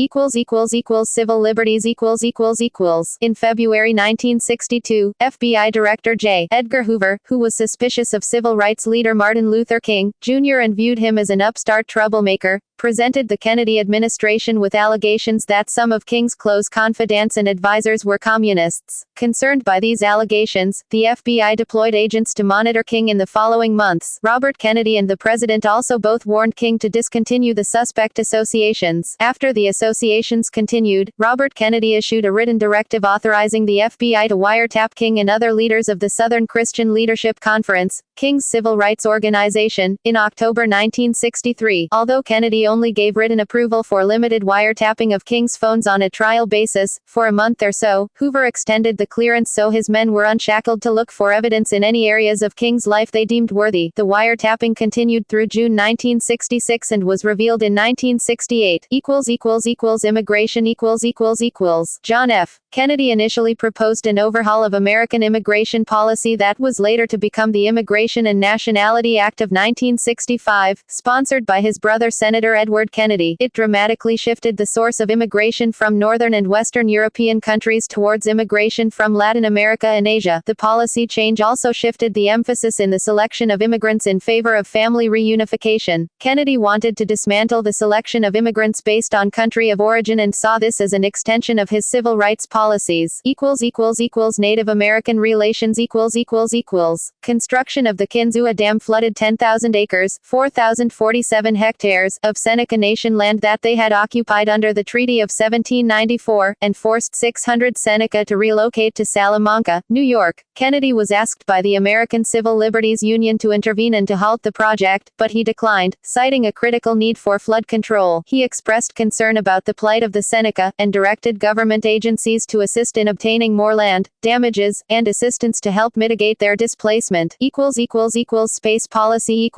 civil liberties In February 1962, FBI Director J. Edgar Hoover, who was suspicious of civil rights leader Martin Luther King, Jr. and viewed him as an upstart troublemaker, presented the Kennedy administration with allegations that some of King's close confidants and advisors were communists. Concerned by these allegations, the FBI deployed agents to monitor King in the following months. Robert Kennedy and the president also both warned King to discontinue the suspect associations. After the associations continued, Robert Kennedy issued a written directive authorizing the FBI to wiretap King and other leaders of the Southern Christian Leadership Conference, King's civil rights organization, in October 1963. Although Kennedy only gave written approval for limited wiretapping of King's phones on a trial basis, for a month or so, Hoover extended the clearance so his men were unshackled to look for evidence in any areas of King's life they deemed worthy. The wiretapping continued through June 1966 and was revealed in 1968. Immigration John F. Kennedy initially proposed an overhaul of American immigration policy that was later to become the Immigration and Nationality Act of 1965, sponsored by his brother Senator Edward Kennedy. It dramatically shifted the source of immigration from Northern and Western European countries towards immigration from Latin America and Asia. The policy change also shifted the emphasis in the selection of immigrants in favor of family reunification. Kennedy wanted to dismantle the selection of immigrants based on country of origin and saw this as an extension of his civil rights policies. Native American relations Construction of the Kinzua Dam flooded 10,000 acres, 4,047 hectares, of Seneca Nation land that they had occupied under the Treaty of 1794, and forced 600 Seneca to relocate to Salamanca, New York. Kennedy was asked by the American Civil Liberties Union to intervene and to halt the project, but he declined, citing a critical need for flood control. He expressed concern about the plight of the Seneca, and directed government agencies to assist in obtaining more land, damages, and assistance to help mitigate their displacement. Space policy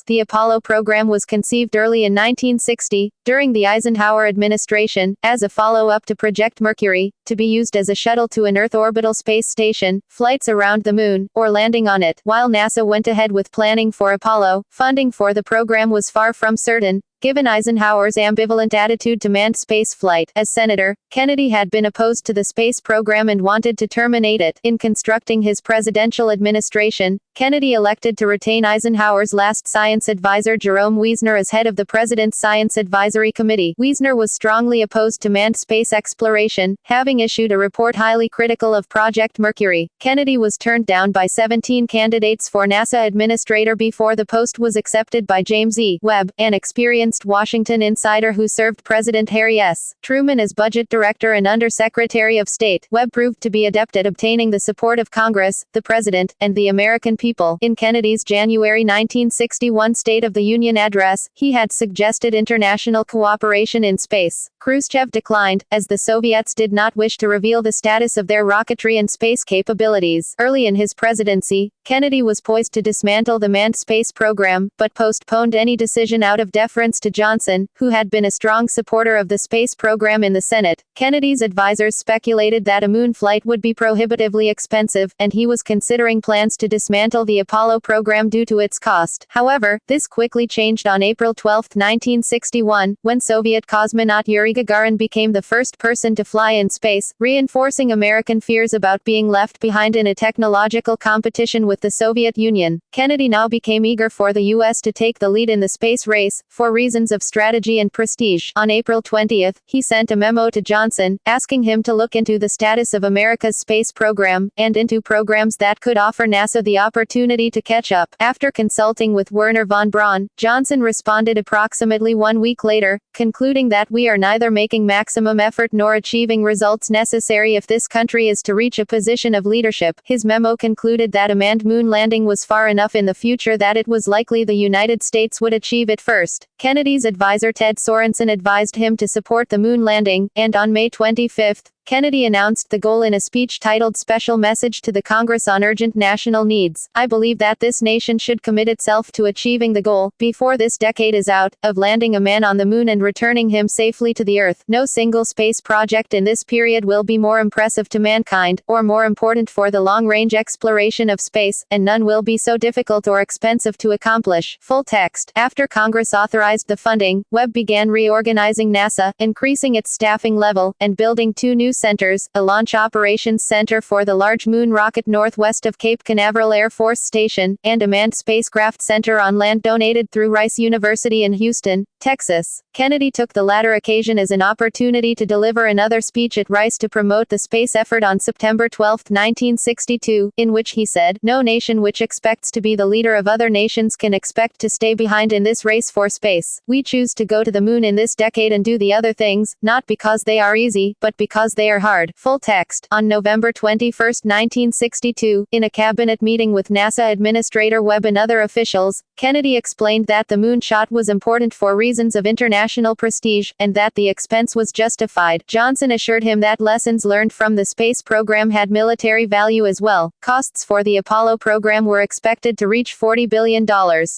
The Apollo program was conceived early in 1960, during the Eisenhower administration, as a follow-up to Project Mercury, to be used as a shuttle to an Earth orbital space station, flights around the Moon, or landing on it. While NASA went ahead with planning for Apollo, funding for the program was far from certain, given Eisenhower's ambivalent attitude to manned spaceflight. As senator, Kennedy had been opposed to the space program and wanted to terminate it. In constructing his presidential administration, Kennedy elected to retain Eisenhower's last science advisor Jerome Wiesner as head of the President's Science Advisory Committee. Wiesner was strongly opposed to manned space exploration, having issued a report highly critical of Project Mercury. Kennedy was turned down by 17 candidates for NASA administrator before the post was accepted by James E. Webb, an experienced Washington insider who served President Harry S. Truman as budget director and undersecretary of state. Webb proved to be adept at obtaining the support of Congress, the President, and the American people. In Kennedy's January 1961 State of the Union address, he had suggested international cooperation in space. Khrushchev declined, as the Soviets did not wish to reveal the status of their rocketry and space capabilities. Early in his presidency, Kennedy was poised to dismantle the manned space program, but postponed any decision out of deference to Johnson, who had been a strong supporter of the space program in the Senate. Kennedy's advisors speculated that a moon flight would be prohibitively expensive, and he was considering plans to dismantle the Apollo program due to its cost. However, this quickly changed on April 12, 1961, when Soviet cosmonaut Yuri Gagarin became the first person to fly in space, reinforcing American fears about being left behind in a technological competition with the Soviet Union. Kennedy now became eager for the U.S. to take the lead in the space race, for reasons of strategy and prestige. On April 20, he sent a memo to Johnson, asking him to look into the status of America's space program, and into programs that could offer NASA the opportunity to catch up. After consulting with Wernher von Braun, Johnson responded approximately 1 week later, concluding that we are neither making maximum effort nor achieving results necessary if this country is to reach a position of leadership. His memo concluded that a manned moon landing was far enough in the future that it was likely the United States would achieve it first. Kennedy's advisor Ted Sorensen advised him to support the moon landing, and on May 25, Kennedy announced the goal in a speech titled Special Message to the Congress on Urgent National Needs. I believe that this nation should commit itself to achieving the goal, before this decade is out, of landing a man on the moon and returning him safely to the Earth. No single space project in this period will be more impressive to mankind, or more important for the long-range exploration of space, and none will be so difficult or expensive to accomplish. Full text. After Congress authorized the funding, Webb began reorganizing NASA, increasing its staffing level, and building two new centers, a Launch Operations Center for the Large Moon Rocket northwest of Cape Canaveral Air Force Station, and a Manned Spacecraft Center on land donated through Rice University in Houston, Texas. Kennedy took the latter occasion as an opportunity to deliver another speech at Rice to promote the space effort on September 12, 1962, in which he said, "No nation which expects to be the leader of other nations can expect to stay behind in this race for space. We choose to go to the moon in this decade and do the other things, not because they are easy, but because they are hard." Full text. On November 21, 1962, in a cabinet meeting with NASA Administrator Webb and other officials, Kennedy explained that the moonshot was important for reasons of international prestige, and that the expense was justified. Johnson assured him that lessons learned from the space program had military value as well. Costs for the Apollo program were expected to reach $40 billion.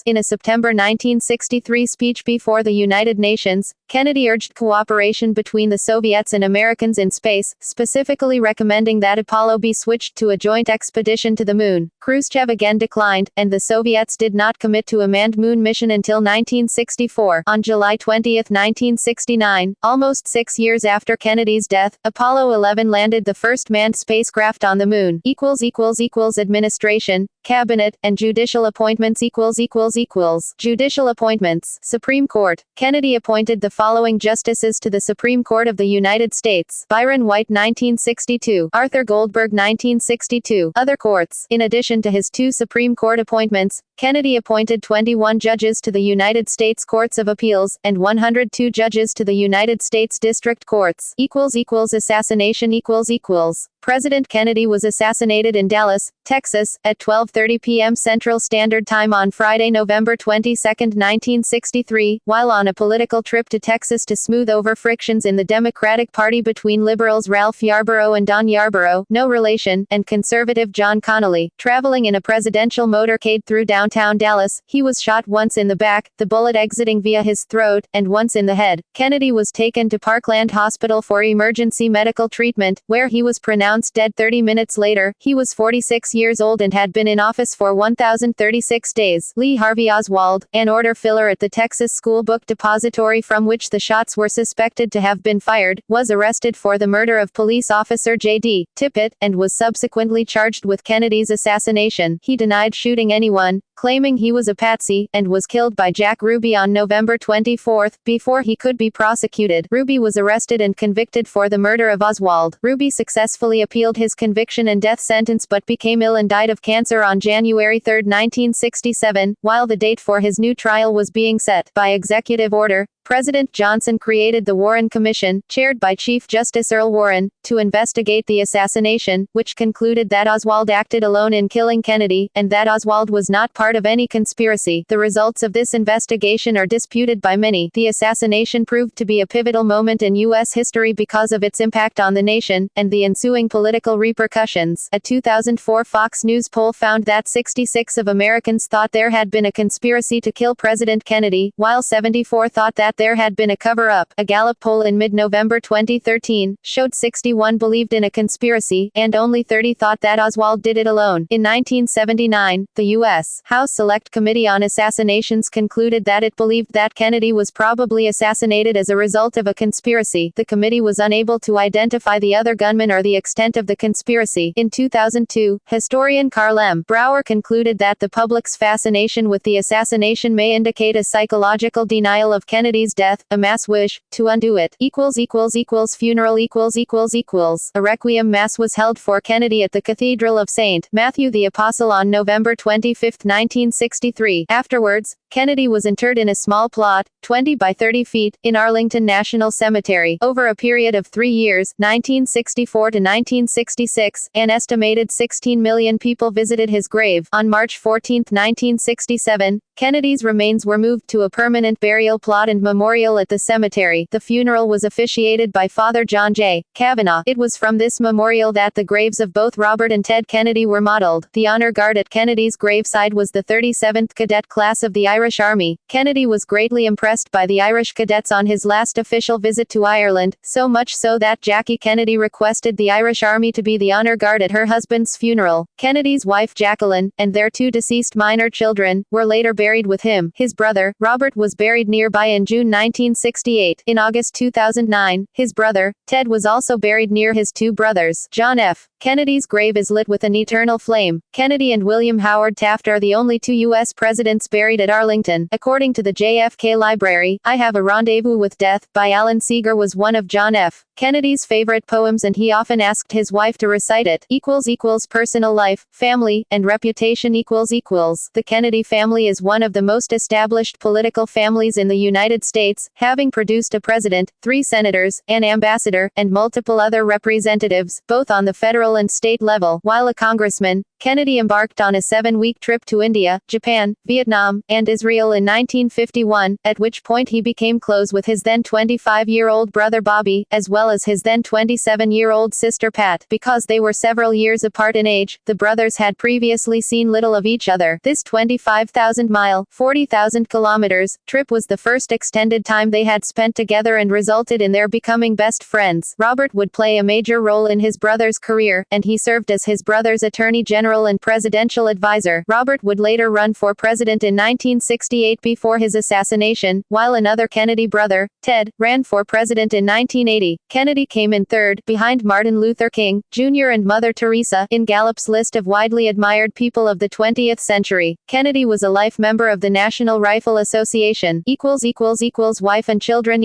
In a September 1963 speech before the United Nations, Kennedy urged cooperation between the Soviets and Americans in space, specifically recommending that Apollo be switched to a joint expedition to the moon. Khrushchev again declined, and the Soviets did not commit to a manned moon mission until 1964. On July 20, 1969, almost 6 years after Kennedy's death, Apollo 11 landed the first manned spacecraft on the moon. Administration, Cabinet, and judicial appointments. Judicial appointments. Supreme Court. Kennedy appointed the following justices to the Supreme Court of the United States: Byron White 1962, Arthur Goldberg 1962. Other courts. In addition to his two Supreme Court appointments, Kennedy appointed 21 judges to the United States Courts of Appeals, and 102 judges to the United States District Courts. Assassination. President Kennedy was assassinated in Dallas, Texas, at 12:30 p.m. Central Standard Time on Friday, November 22, 1963, while on a political trip to Texas to smooth over frictions in the Democratic Party between liberals Ralph Yarborough and Don Yarborough, no relation, and conservative John Connally. Traveling in a presidential motorcade through downtown Dallas, he was shot once in the back, the bullet exiting via his throat, and once in the head. Kennedy was taken to Parkland Hospital for emergency medical treatment, where he was pronounced dead 30 minutes later. He was 46 years old and had been in office for 1,036 days. Lee Harvey Oswald, an order filler at the Texas School Book Depository from which the shots were suspected to have been fired, was arrested for the murder of police officer J.D. Tippit, and was subsequently charged with Kennedy's assassination. He denied shooting anyone, claiming he was a patsy, and was killed by Jack Ruby on November 24, before he could be prosecuted. Ruby was arrested and convicted for the murder of Oswald. Ruby successfully appealed his conviction and death sentence but became ill and died of cancer on January 3, 1967, while the date for his new trial was being set. By executive order, President Johnson created the Warren Commission, chaired by Chief Justice Earl Warren, to investigate the assassination, which concluded that Oswald acted alone in killing Kennedy, and that Oswald was not part of any conspiracy. The results of this investigation are disputed by many. The assassination proved to be a pivotal moment in U.S. history because of its impact on the nation, and the ensuing political repercussions. A 2004 Fox News poll found that 66% of Americans thought there had been a conspiracy to kill President Kennedy, while 74% thought that there had been a cover-up. A Gallup poll in mid-November 2013 showed 61% believed in a conspiracy, and only 30% thought that Oswald did it alone. In 1979, the U.S. House Select Committee on Assassinations concluded that it believed that Kennedy was probably assassinated as a result of a conspiracy. The committee was unable to identify the other gunman or the extent of the conspiracy. In 2002, historian Carl M. Brower concluded that the public's fascination with the assassination may indicate a psychological denial of Kennedy's death, a mass wish to undo it. Funeral. A requiem mass was held for Kennedy at the Cathedral of St. Matthew the Apostle on November 25, 1963. Afterwards, Kennedy was interred in a small plot, 20 by 30 feet, in Arlington National Cemetery. Over a period of 3 years, 1964 to 1966, an estimated 16 million people visited his grave. On March 14, 1967, Kennedy's remains were moved to a permanent burial plot and memorial at the cemetery. The funeral was officiated by Father John J. Kavanaugh. It was from this memorial that the graves of both Robert and Ted Kennedy were modeled. The honor guard at Kennedy's graveside was the 37th Cadet Class of the Irish Army. Kennedy was greatly impressed by the Irish cadets on his last official visit to Ireland, so much so that Jackie Kennedy requested the Irish Army to be the honor guard at her husband's funeral. Kennedy's wife Jacqueline, and their 2 deceased minor children, were later buried with him. His brother, Robert, was buried nearby in June 1968. In August 2009, his brother, Ted, was also buried near his 2 brothers. John F. Kennedy's grave is lit with an eternal flame. Kennedy and William Howard Taft are the only 2 U.S. presidents buried at Arlington. According to the JFK Library, I Have a Rendezvous with Death, by Alan Seeger, was one of John F. Kennedy's favorite poems, and he often asked his wife to recite it. Personal life, family, and reputation equals. The Kennedy family is one of the most established political families in the United States, having produced a president, 3 senators, an ambassador, and multiple other representatives, both on the federal and state level. While a congressman, Kennedy embarked on a 7-week trip to India, Japan, Vietnam, and Israel in 1951, at which point he became close with his then 25-year-old brother Bobby, as well as his then 27-year-old sister Pat. Because they were several years apart in age, the brothers had previously seen little of each other. This 25,000-mile, 40,000 kilometers, trip was the first extended time they had spent together and resulted in their becoming best friends. Robert would play a major role in his brother's career, and he served as his brother's attorney general and presidential advisor. Robert would later run for president in 1968 before his assassination, while another Kennedy brother, Ted, ran for president in 1980. Kennedy came in third, behind Martin Luther King, Jr. and Mother Teresa, in Gallup's list of widely admired people of the 20th century. Kennedy was a life member of the National Rifle Association. Wife and children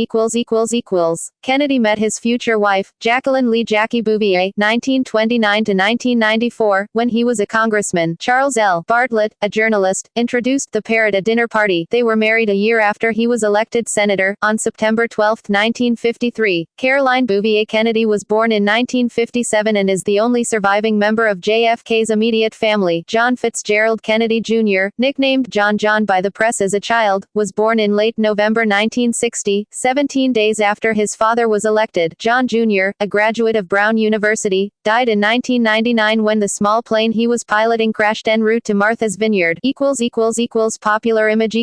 Kennedy met his future wife, Jacqueline Lee Jackie Bouvier, 1929 to 1994, when he was a congressman. Charles L. Bartlett, a journalist, introduced the pair at a dinner party. They were married a year after he was elected senator, on September 12, 1953. Caroline Bouvier Kennedy was born in 1957 and is the only surviving member of JFK's immediate family. John Fitzgerald Kennedy Jr., nicknamed John by the press as a child, was born in late November 1960, 17 days after his father was elected. John Jr., a graduate of Brown University, died in 1999 when the small plane he was piloting crashed en route to Martha's Vineyard. Popular image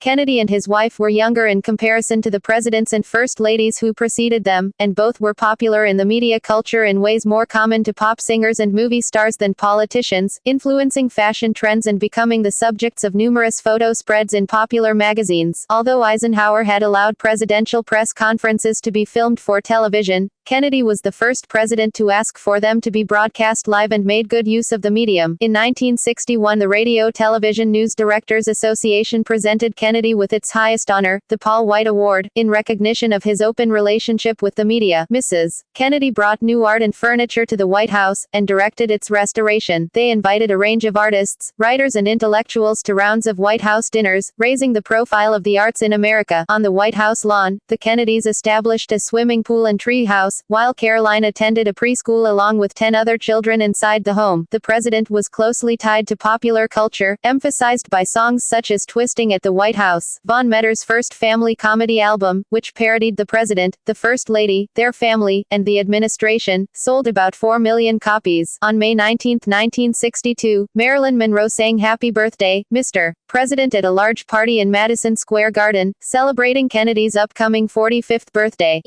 Kennedy and his wife were younger in comparison to the presidents and first ladies who preceded them, and both were popular in the media culture in ways more common to pop singers and movie stars than politicians, influencing fashion trends and becoming the subjects of numerous photo spreads in popular magazines. Although Eisenhower had allowed presidential press conferences to be filmed for television, Kennedy was the first president to ask for them to be broadcast live and made good use of the medium. In 1961, the Radio Television News Directors Association presented Kennedy with its highest honor, the Paul White Award, in recognition of his open relationship with the media. Mrs. Kennedy brought new art and furniture to the White House, and directed its restoration. They invited a range of artists, writers and intellectuals to rounds of White House dinners, raising the profile of the arts in America. On the White House lawn, the Kennedys established a swimming pool and tree house, while Caroline attended a preschool along with 10 other children inside the home. The president was closely tied to popular culture, emphasized by songs such as Twisting at the White House. Von Metter's first family comedy album, which parodied the president, the first lady, their family, and the administration, sold about 4 million copies. On May 19, 1962, Marilyn Monroe sang Happy Birthday, Mr. President at a large party in Madison Square Garden, celebrating Kennedy's upcoming 45th birthday.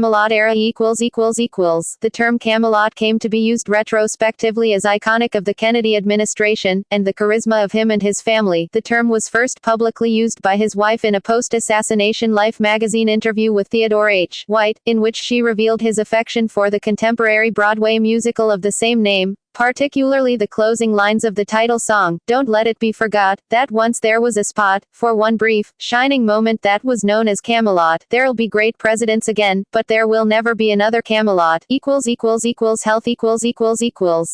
Camelot era The term Camelot came to be used retrospectively as iconic of the Kennedy administration, and the charisma of him and his family. The term was first publicly used by his wife in a post-assassination Life magazine interview with Theodore H. White, in which she revealed his affection for the contemporary Broadway musical of the same name. particularly the closing lines of the title song, "Don't Let It Be Forgot, that once there was a spot, for one brief, shining moment that was known as Camelot. There'll be great presidents again, but there will never be another Camelot." Health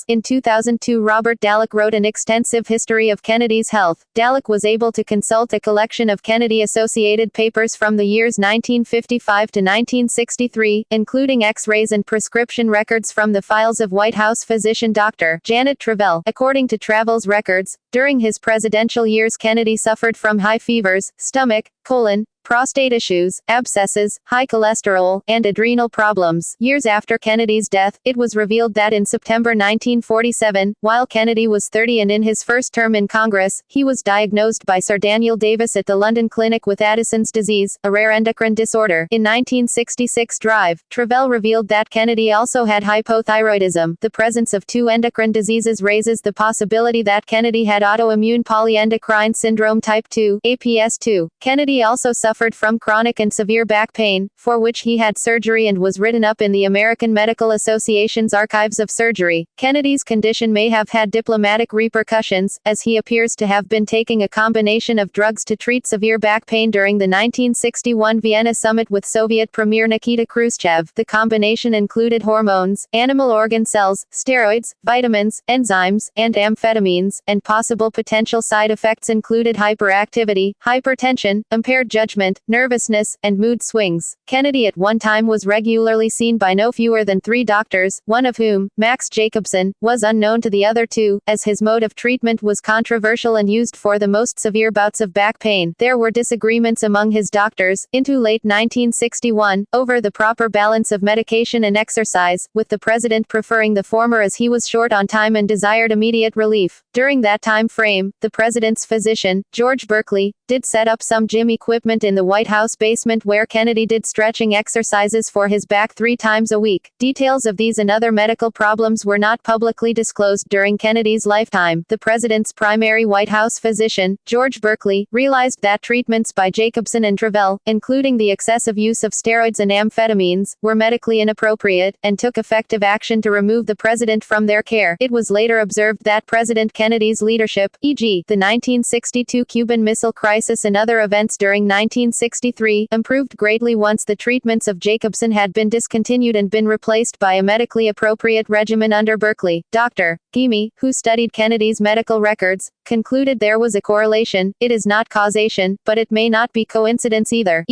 In 2002, Robert Dallek wrote an extensive history of Kennedy's health. Dallek was able to consult a collection of Kennedy-associated papers from the years 1955 to 1963, including X-rays and prescription records from the files of White House physician Dr. Janet Travell. According to Travell's records, during his presidential years Kennedy suffered from high fevers, stomach, colon, prostate issues, abscesses, high cholesterol, and adrenal problems. Years after Kennedy's death, it was revealed that in September 1947, while Kennedy was 30 and in his first term in Congress, he was diagnosed by Sir Daniel Davis at the London Clinic with Addison's disease, a rare endocrine disorder. In 1966 Drive, Travell revealed that Kennedy also had hypothyroidism. The presence of two endocrine diseases raises the possibility that Kennedy had autoimmune polyendocrine syndrome type 2, APS2. Kennedy also suffered from chronic and severe back pain, for which he had surgery and was written up in the American Medical Association's Archives of Surgery. Kennedy's condition may have had diplomatic repercussions, as he appears to have been taking a combination of drugs to treat severe back pain during the 1961 Vienna summit with Soviet Premier Nikita Khrushchev. The combination included hormones, animal organ cells, steroids, vitamins, enzymes, and amphetamines, and possible potential side effects included hyperactivity, hypertension, impaired judgment, nervousness, and mood swings. Kennedy at one time was regularly seen by no fewer than 3 doctors, one of whom, Max Jacobson, was unknown to the other 2, as his mode of treatment was controversial and used for the most severe bouts of back pain. There were disagreements among his doctors, into late 1961, over the proper balance of medication and exercise, with the president preferring the former as he was short on time and desired immediate relief. During that time frame, the president's physician, George Berkeley, did set up some gym equipment in the White House basement where Kennedy did stretching exercises for his back 3 times a week. Details of these and other medical problems were not publicly disclosed during Kennedy's lifetime. The president's primary White House physician, George Berkeley, realized that treatments by Jacobson and Travell, including the excessive use of steroids and amphetamines, were medically inappropriate, and took effective action to remove the president from their care. It was later observed that President Kennedy's leadership, e.g., the 1962 Cuban Missile Crisis and other events during 1963, improved greatly once the treatments of Jacobson had been discontinued and been replaced by a medically appropriate regimen under Berkeley. Dr. Gimi, who studied Kennedy's medical records, concluded there was a correlation. It is not causation, but it may not be coincidence either.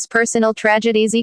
Personal tragedies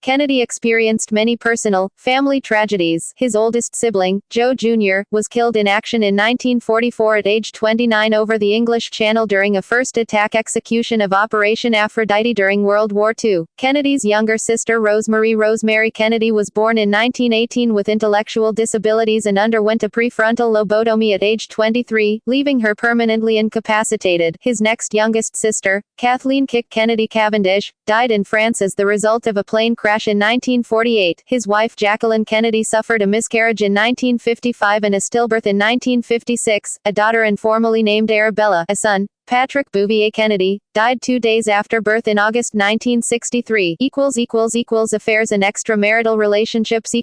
Kennedy experienced many personal, family tragedies. His oldest sibling, Joe Jr., was killed in action in 1944 at age 29 over the English Channel during a first attack execution of Operation Aphrodite during World War II. Kennedy's younger sister Rosemary Kennedy was born in 1918 with intellectual disabilities and underwent a prefrontal lobotomy at age 23, leaving her permanently incapacitated. His next youngest sister, Kathleen Kick Kennedy Cavendish, died in France as the result of a plane crash in 1948. His wife Jacqueline Kennedy suffered a miscarriage in 1955 and a stillbirth in 1956. A daughter informally named Arabella, a son, Patrick Bouvier Kennedy, died 2 days after birth in August 1963. Affairs and extramarital relationships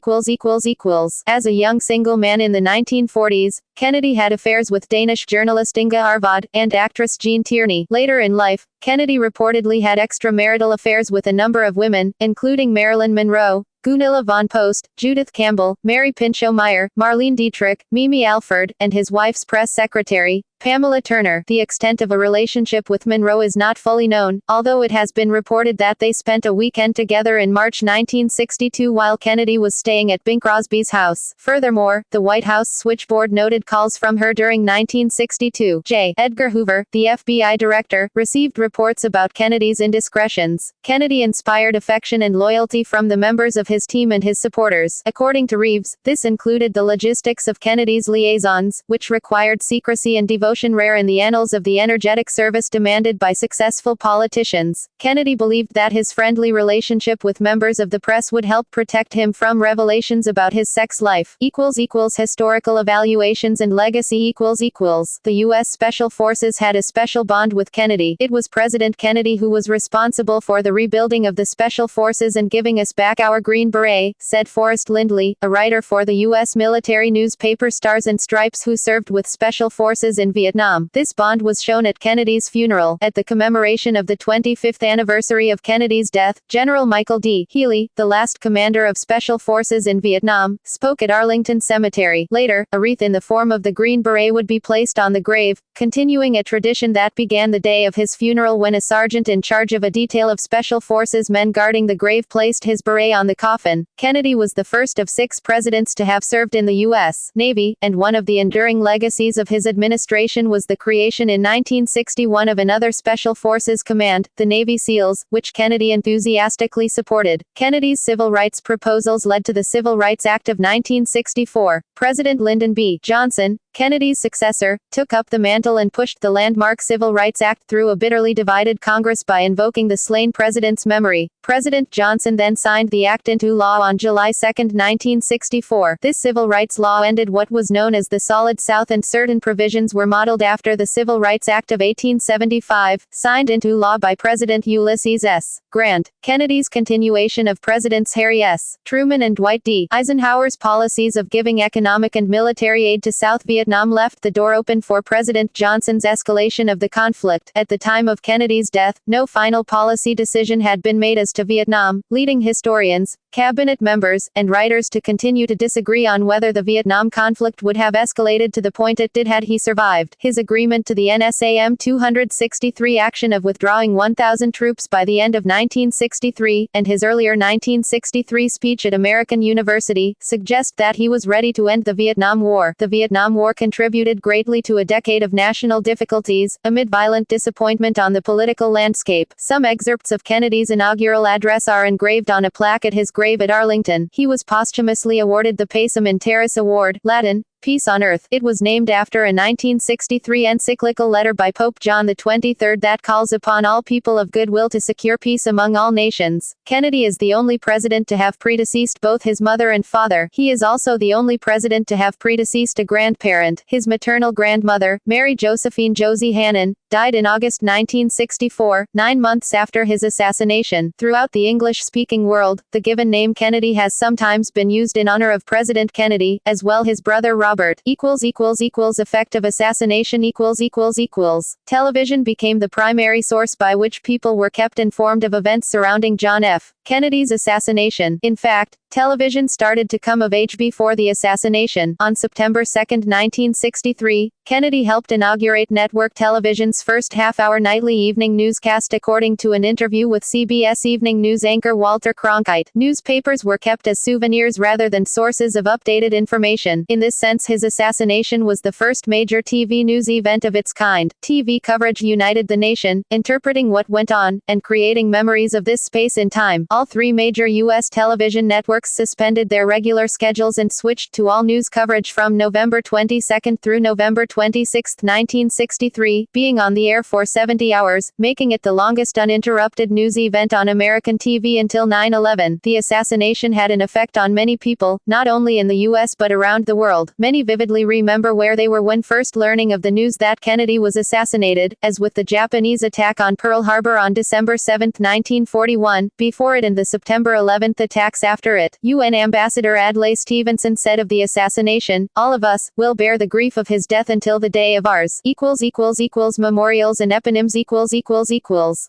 As a young single man in the 1940s, Kennedy had affairs with Danish journalist Inge Arvad, and actress Jean Tierney. Later in life, Kennedy reportedly had extramarital affairs with a number of women, including Marilyn Monroe, Gunilla von Post, Judith Campbell, Mary Pinchot Meyer, Marlene Dietrich, Mimi Alford, and his wife's press secretary, Pamela Turner. The extent of a relationship with Monroe is not fully known, although it has been reported that they spent a weekend together in March 1962 while Kennedy was staying at Bing Crosby's house. Furthermore, the White House switchboard noted calls from her during 1962. J. Edgar Hoover, the FBI director, received reports about Kennedy's indiscretions. Kennedy inspired affection and loyalty from the members of his team and his supporters. According to Reeves, this included the logistics of Kennedy's liaisons, which required secrecy and devotion rare in the annals of the energetic service demanded by successful politicians. Kennedy believed that his friendly relationship with members of the press would help protect him from revelations about his sex life. Historical evaluation origins and legacy == The U.S. Special Forces had a special bond with Kennedy. It was President Kennedy who was responsible for the rebuilding of the Special Forces and giving us back our Green Beret, said Forrest Lindley, a writer for the U.S. military newspaper Stars and Stripes who served with Special Forces in Vietnam. This bond was shown at Kennedy's funeral. At the commemoration of the 25th anniversary of Kennedy's death, General Michael D. Healy, the last commander of Special Forces in Vietnam, spoke at Arlington Cemetery. Later, a wreath in the form of the Green Beret would be placed on the grave, continuing a tradition that began the day of his funeral when a sergeant in charge of a detail of Special Forces men guarding the grave placed his beret on the coffin. Kennedy was the first of 6 presidents to have served in the U.S. Navy, and one of the enduring legacies of his administration was the creation in 1961 of another Special Forces command, the Navy SEALs, which Kennedy enthusiastically supported. Kennedy's civil rights proposals led to the Civil Rights Act of 1964. President Lyndon B. Johnson, Kennedy's successor, took up the mantle and pushed the landmark Civil Rights Act through a bitterly divided Congress by invoking the slain president's memory. President Johnson then signed the act into law on July 2, 1964. This civil rights law ended what was known as the Solid South, and certain provisions were modeled after the Civil Rights Act of 1875, signed into law by President Ulysses S. Grant. Kennedy's continuation of Presidents Harry S. Truman and Dwight D. Eisenhower's policies of giving economic and military aid to South Vietnam left the door open for President Johnson's escalation of the conflict. At the time of Kennedy's death, no final policy decision had been made as to Vietnam, leading historians, cabinet members, and writers to continue to disagree on whether the Vietnam conflict would have escalated to the point it did had he survived. His agreement to the NSAM 263 action of withdrawing 1,000 troops by the end of 1963, and his earlier 1963 speech at American University, suggest that he was ready to end the Vietnam War. The Vietnam War contributed greatly to a decade of national difficulties, amid violent disappointment on the political landscape. Some excerpts of Kennedy's inaugural address are engraved on a plaque at his grave at Arlington. He was posthumously awarded the Pacem in Terris Award, Latin, Peace on Earth. It was named after a 1963 encyclical letter by Pope John XXIII that calls upon all people of goodwill to secure peace among all nations. Kennedy is the only president to have predeceased both his mother and father. He is also the only president to have predeceased a grandparent. His maternal grandmother, Mary Josephine Josie Hannon, died in August 1964, 9 months after his assassination. Throughout the English-speaking world, the given name Kennedy has sometimes been used in honor of President Kennedy, as well his brother Robert. Effect of assassination == Television became the primary source by which people were kept informed of events surrounding John F. Kennedy's assassination. In fact, television started to come of age before the assassination. On September 2, 1963, Kennedy helped inaugurate network television's first half-hour nightly evening newscast according to an interview with CBS Evening News anchor Walter Cronkite. Newspapers were kept as souvenirs rather than sources of updated information. In this sense, his assassination was the first major TV news event of its kind. TV coverage united the nation, interpreting what went on, and creating memories of this space in time. All 3 major U.S. television networks suspended their regular schedules and switched to all news coverage from November 22 through November 26, 1963, being on the air for 70 hours, making it the longest uninterrupted news event on American TV until 9/11. The assassination had an effect on many people, not only in the U.S. but around the world. Many vividly remember where they were when first learning of the news that Kennedy was assassinated, as with the Japanese attack on Pearl Harbor on December 7, 1941, before it and the September 11 attacks after it. UN Ambassador Adlai Stevenson said of the assassination, "All of us will bear the grief of his death until the day of ours." Memorials and eponyms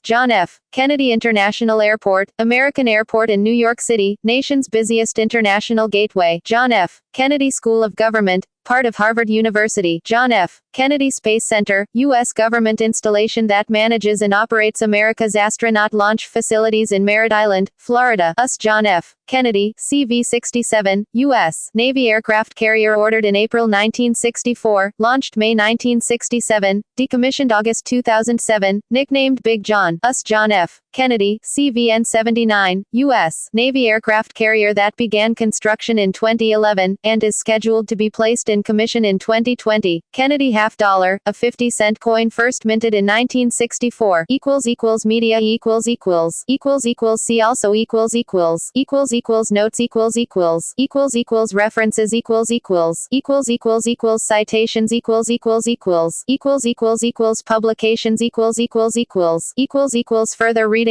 John F. Kennedy International Airport, American Airport in New York City, nation's busiest international gateway. John F. Kennedy School of Government, part of Harvard University. John F. Kennedy Space Center, U.S. government installation that manages and operates America's astronaut launch facilities in Merritt Island, Florida. US John F. Kennedy, CV-67, U.S. Navy aircraft carrier ordered in April 1964, launched May 1967, decommissioned August 2007, nicknamed Big John. US John F. Kennedy, CVN-79, U.S. Navy aircraft carrier that began construction in 2011, and is scheduled to be placed in commission in 2020. Kennedy half dollar, a 50-cent coin first minted in 1964. Media see also notes references citations publications further reading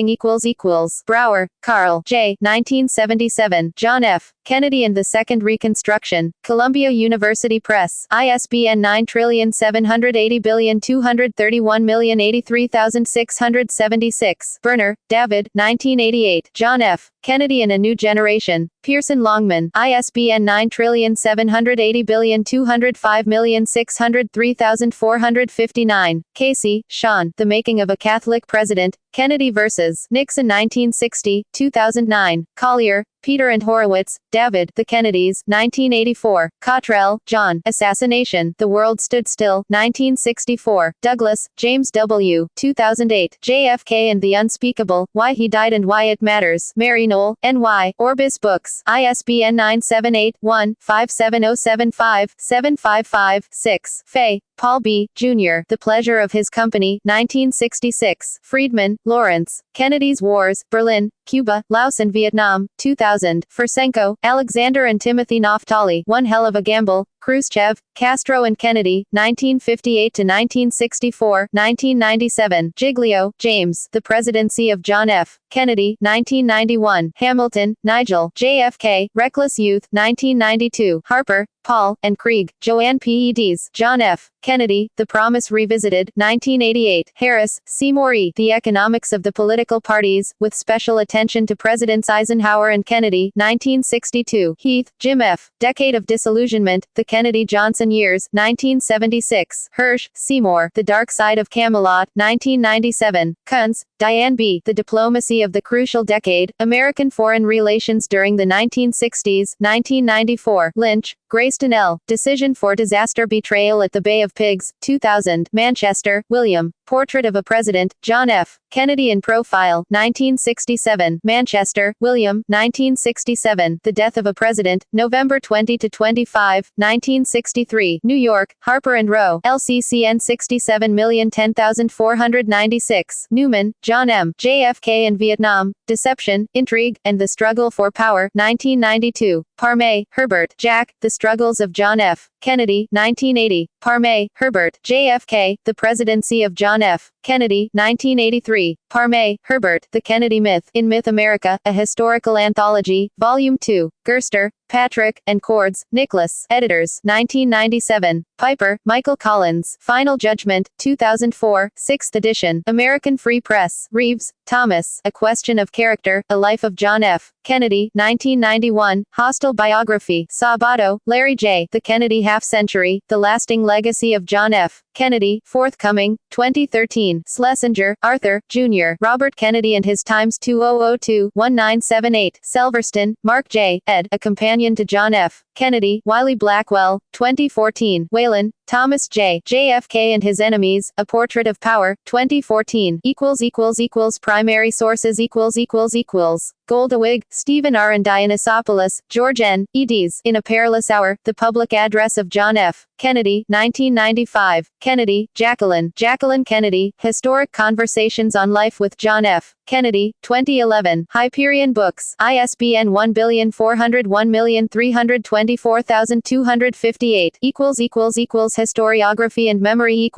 Brower, Carl J. 1977. John F. Kennedy and the Second Reconstruction. Columbia University Press. ISBN 9780231083676. Berner, David. 1988. John F. Kennedy and a New Generation. Pearson Longman. ISBN 9780205603459. Casey, Sean. The Making of a Catholic President. Kennedy vs. Nixon 1960, 2009. Collier, Peter and Horowitz, David. The Kennedys. 1984. Cottrell, John. Assassination. The World Stood Still. 1964. Douglas, James W. 2008. JFK and the Unspeakable. Why He Died and Why It Matters. Mary Knoll, N.Y. Orbis Books. ISBN 978-1-57075-755-6. Fay, Paul B., Jr. The Pleasure of His Company. 1966. Friedman, Lawrence. Kennedy's Wars. Berlin, Cuba, Laos and Vietnam. 2000. Fursenko, Alexander and Timothy Naftali. One Hell of a Gamble. Khrushchev, Castro and Kennedy. 1958-1964. 1997. Giglio, James. The Presidency of John F. Kennedy. 1991. Hamilton, Nigel. JFK, Reckless Youth. 1992. Harper, Paul, and Krieg, Joanne P.eds. John F. Kennedy, The Promise Revisited. 1988. Harris, Seymour E. The Economics of the Political Parties, with special attention to Presidents Eisenhower and Kennedy. 1962. Heath, Jim F. Decade of Disillusionment, The Kennedy-Johnson Years. 1976. Hirsch, Seymour. The Dark Side of Camelot. 1997. Kuntz, Diane B. The Diplomacy of the Crucial Decade, American Foreign Relations During the 1960s. 1994. Lynch, Grayston L. Decision for Disaster Betrayal at the Bay of Pigs. 2000. Manchester, William. Portrait of a President, John F. Kennedy in Profile. 1967. Manchester, William. 1967. The Death of a President, November 20-25, 1963. New York, Harper and Row. LCCN 67010496. Newman, John M. JFK and Vietnam, Deception, Intrigue, and the Struggle for Power. 1992. Parme, Herbert, Jack. The Struggles of John F. Kennedy. 1980. Parme, Herbert, JFK. The Presidency of John F. Kennedy. 1983. Parme, Herbert. The Kennedy Myth. In Myth America, A Historical Anthology. Volume 2. Gerster, Patrick, and Cords, Nicholas. Editors. 1997. Piper, Michael Collins. Final Judgment. 2004. 6th edition. American Free Press. Reeves, Thomas. A Question of Character. A Life of John F. Kennedy. 1991. Hostile Biography. Sabato, Larry J. The Kennedy Half-Century. The Lasting Legacy of John F. Kennedy. Forthcoming. 2013. Schlesinger, Arthur, Jr. Robert Kennedy and His Times. 2002-1978. Selverston, Mark J. ed. A Companion to John F. Kennedy. Wiley Blackwell. 2014. Whalen, Thomas J. JFK and His Enemies. A Portrait of Power. 2014. Primary sources. Goldewig, Stephen R. and Dionysopoulos, George N. eds. In a Perilous Hour. The Public Address of John F. Kennedy. 1995. Kennedy, Jacqueline. Jacqueline Kennedy. Historic Conversations on Life with John F. Kennedy. 2011. Hyperion Books. ISBN 14132424258. Historiography and Memory.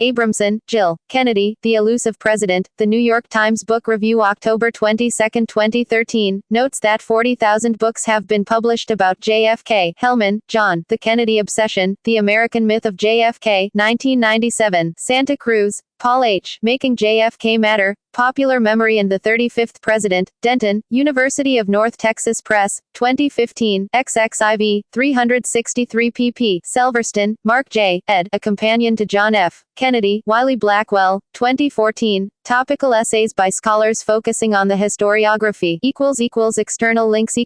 Abramson, Jill. Kennedy, The Elusive President. The New York Times Book Review, October 22, 2013, notes that 40,000 books have been published about JFK. Hellman, John. The Kennedy Obsession. The American Myth of JFK. 1997. Santa Cruz, Paul H. Making JFK Matter. Popular Memory and the 35th President. Denton, University of North Texas Press. 2015. XXIV. 363 pp. Selverston, Mark J. ed. A Companion to John F. Kennedy. Wiley Blackwell. 2014. Topical essays by scholars focusing on the historiography. External links.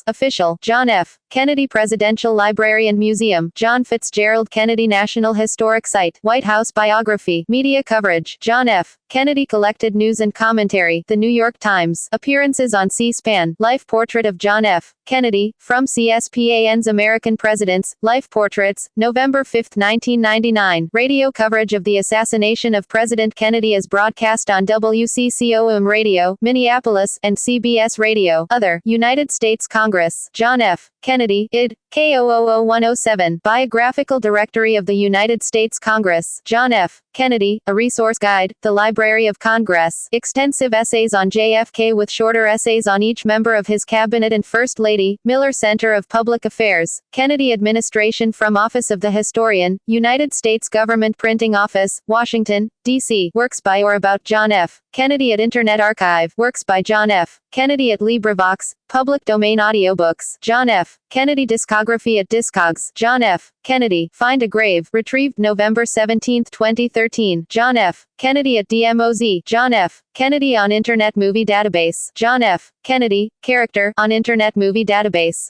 Official. John F. Kennedy Presidential Library and Museum. John Fitzgerald Kennedy National Historic Site. White House Biography. Media coverage. John F. Kennedy collected news and commentary. The New York Times. Appearances on C-SPAN. Life portrait of John F. Kennedy, from CSPAN's American Presidents, Life Portraits, November 5, 1999. Radio coverage of the assassination of President Kennedy is broadcast on WCCOM Radio, Minneapolis, and CBS Radio. Other, United States Congress. John F. Kennedy, id. K000107. Biographical Directory of the United States Congress. John F. Kennedy, a resource guide. The Library of Congress. Extensive essays on JFK with shorter essays on each member of his cabinet and First Lady. Miller Center of Public Affairs. Kennedy Administration from Office of the Historian, United States Government Printing Office, Washington, D.C. Works by or about John F. Kennedy at Internet Archive. Works by John F. Kennedy at LibriVox. Public domain audiobooks. John F. Kennedy discography at Discogs. John F. Kennedy, Find a Grave. Retrieved November 17, 2013. John F. Kennedy at DMOZ. John F. Kennedy on Internet Movie Database. John F. Kennedy, Character, on Internet Movie Database.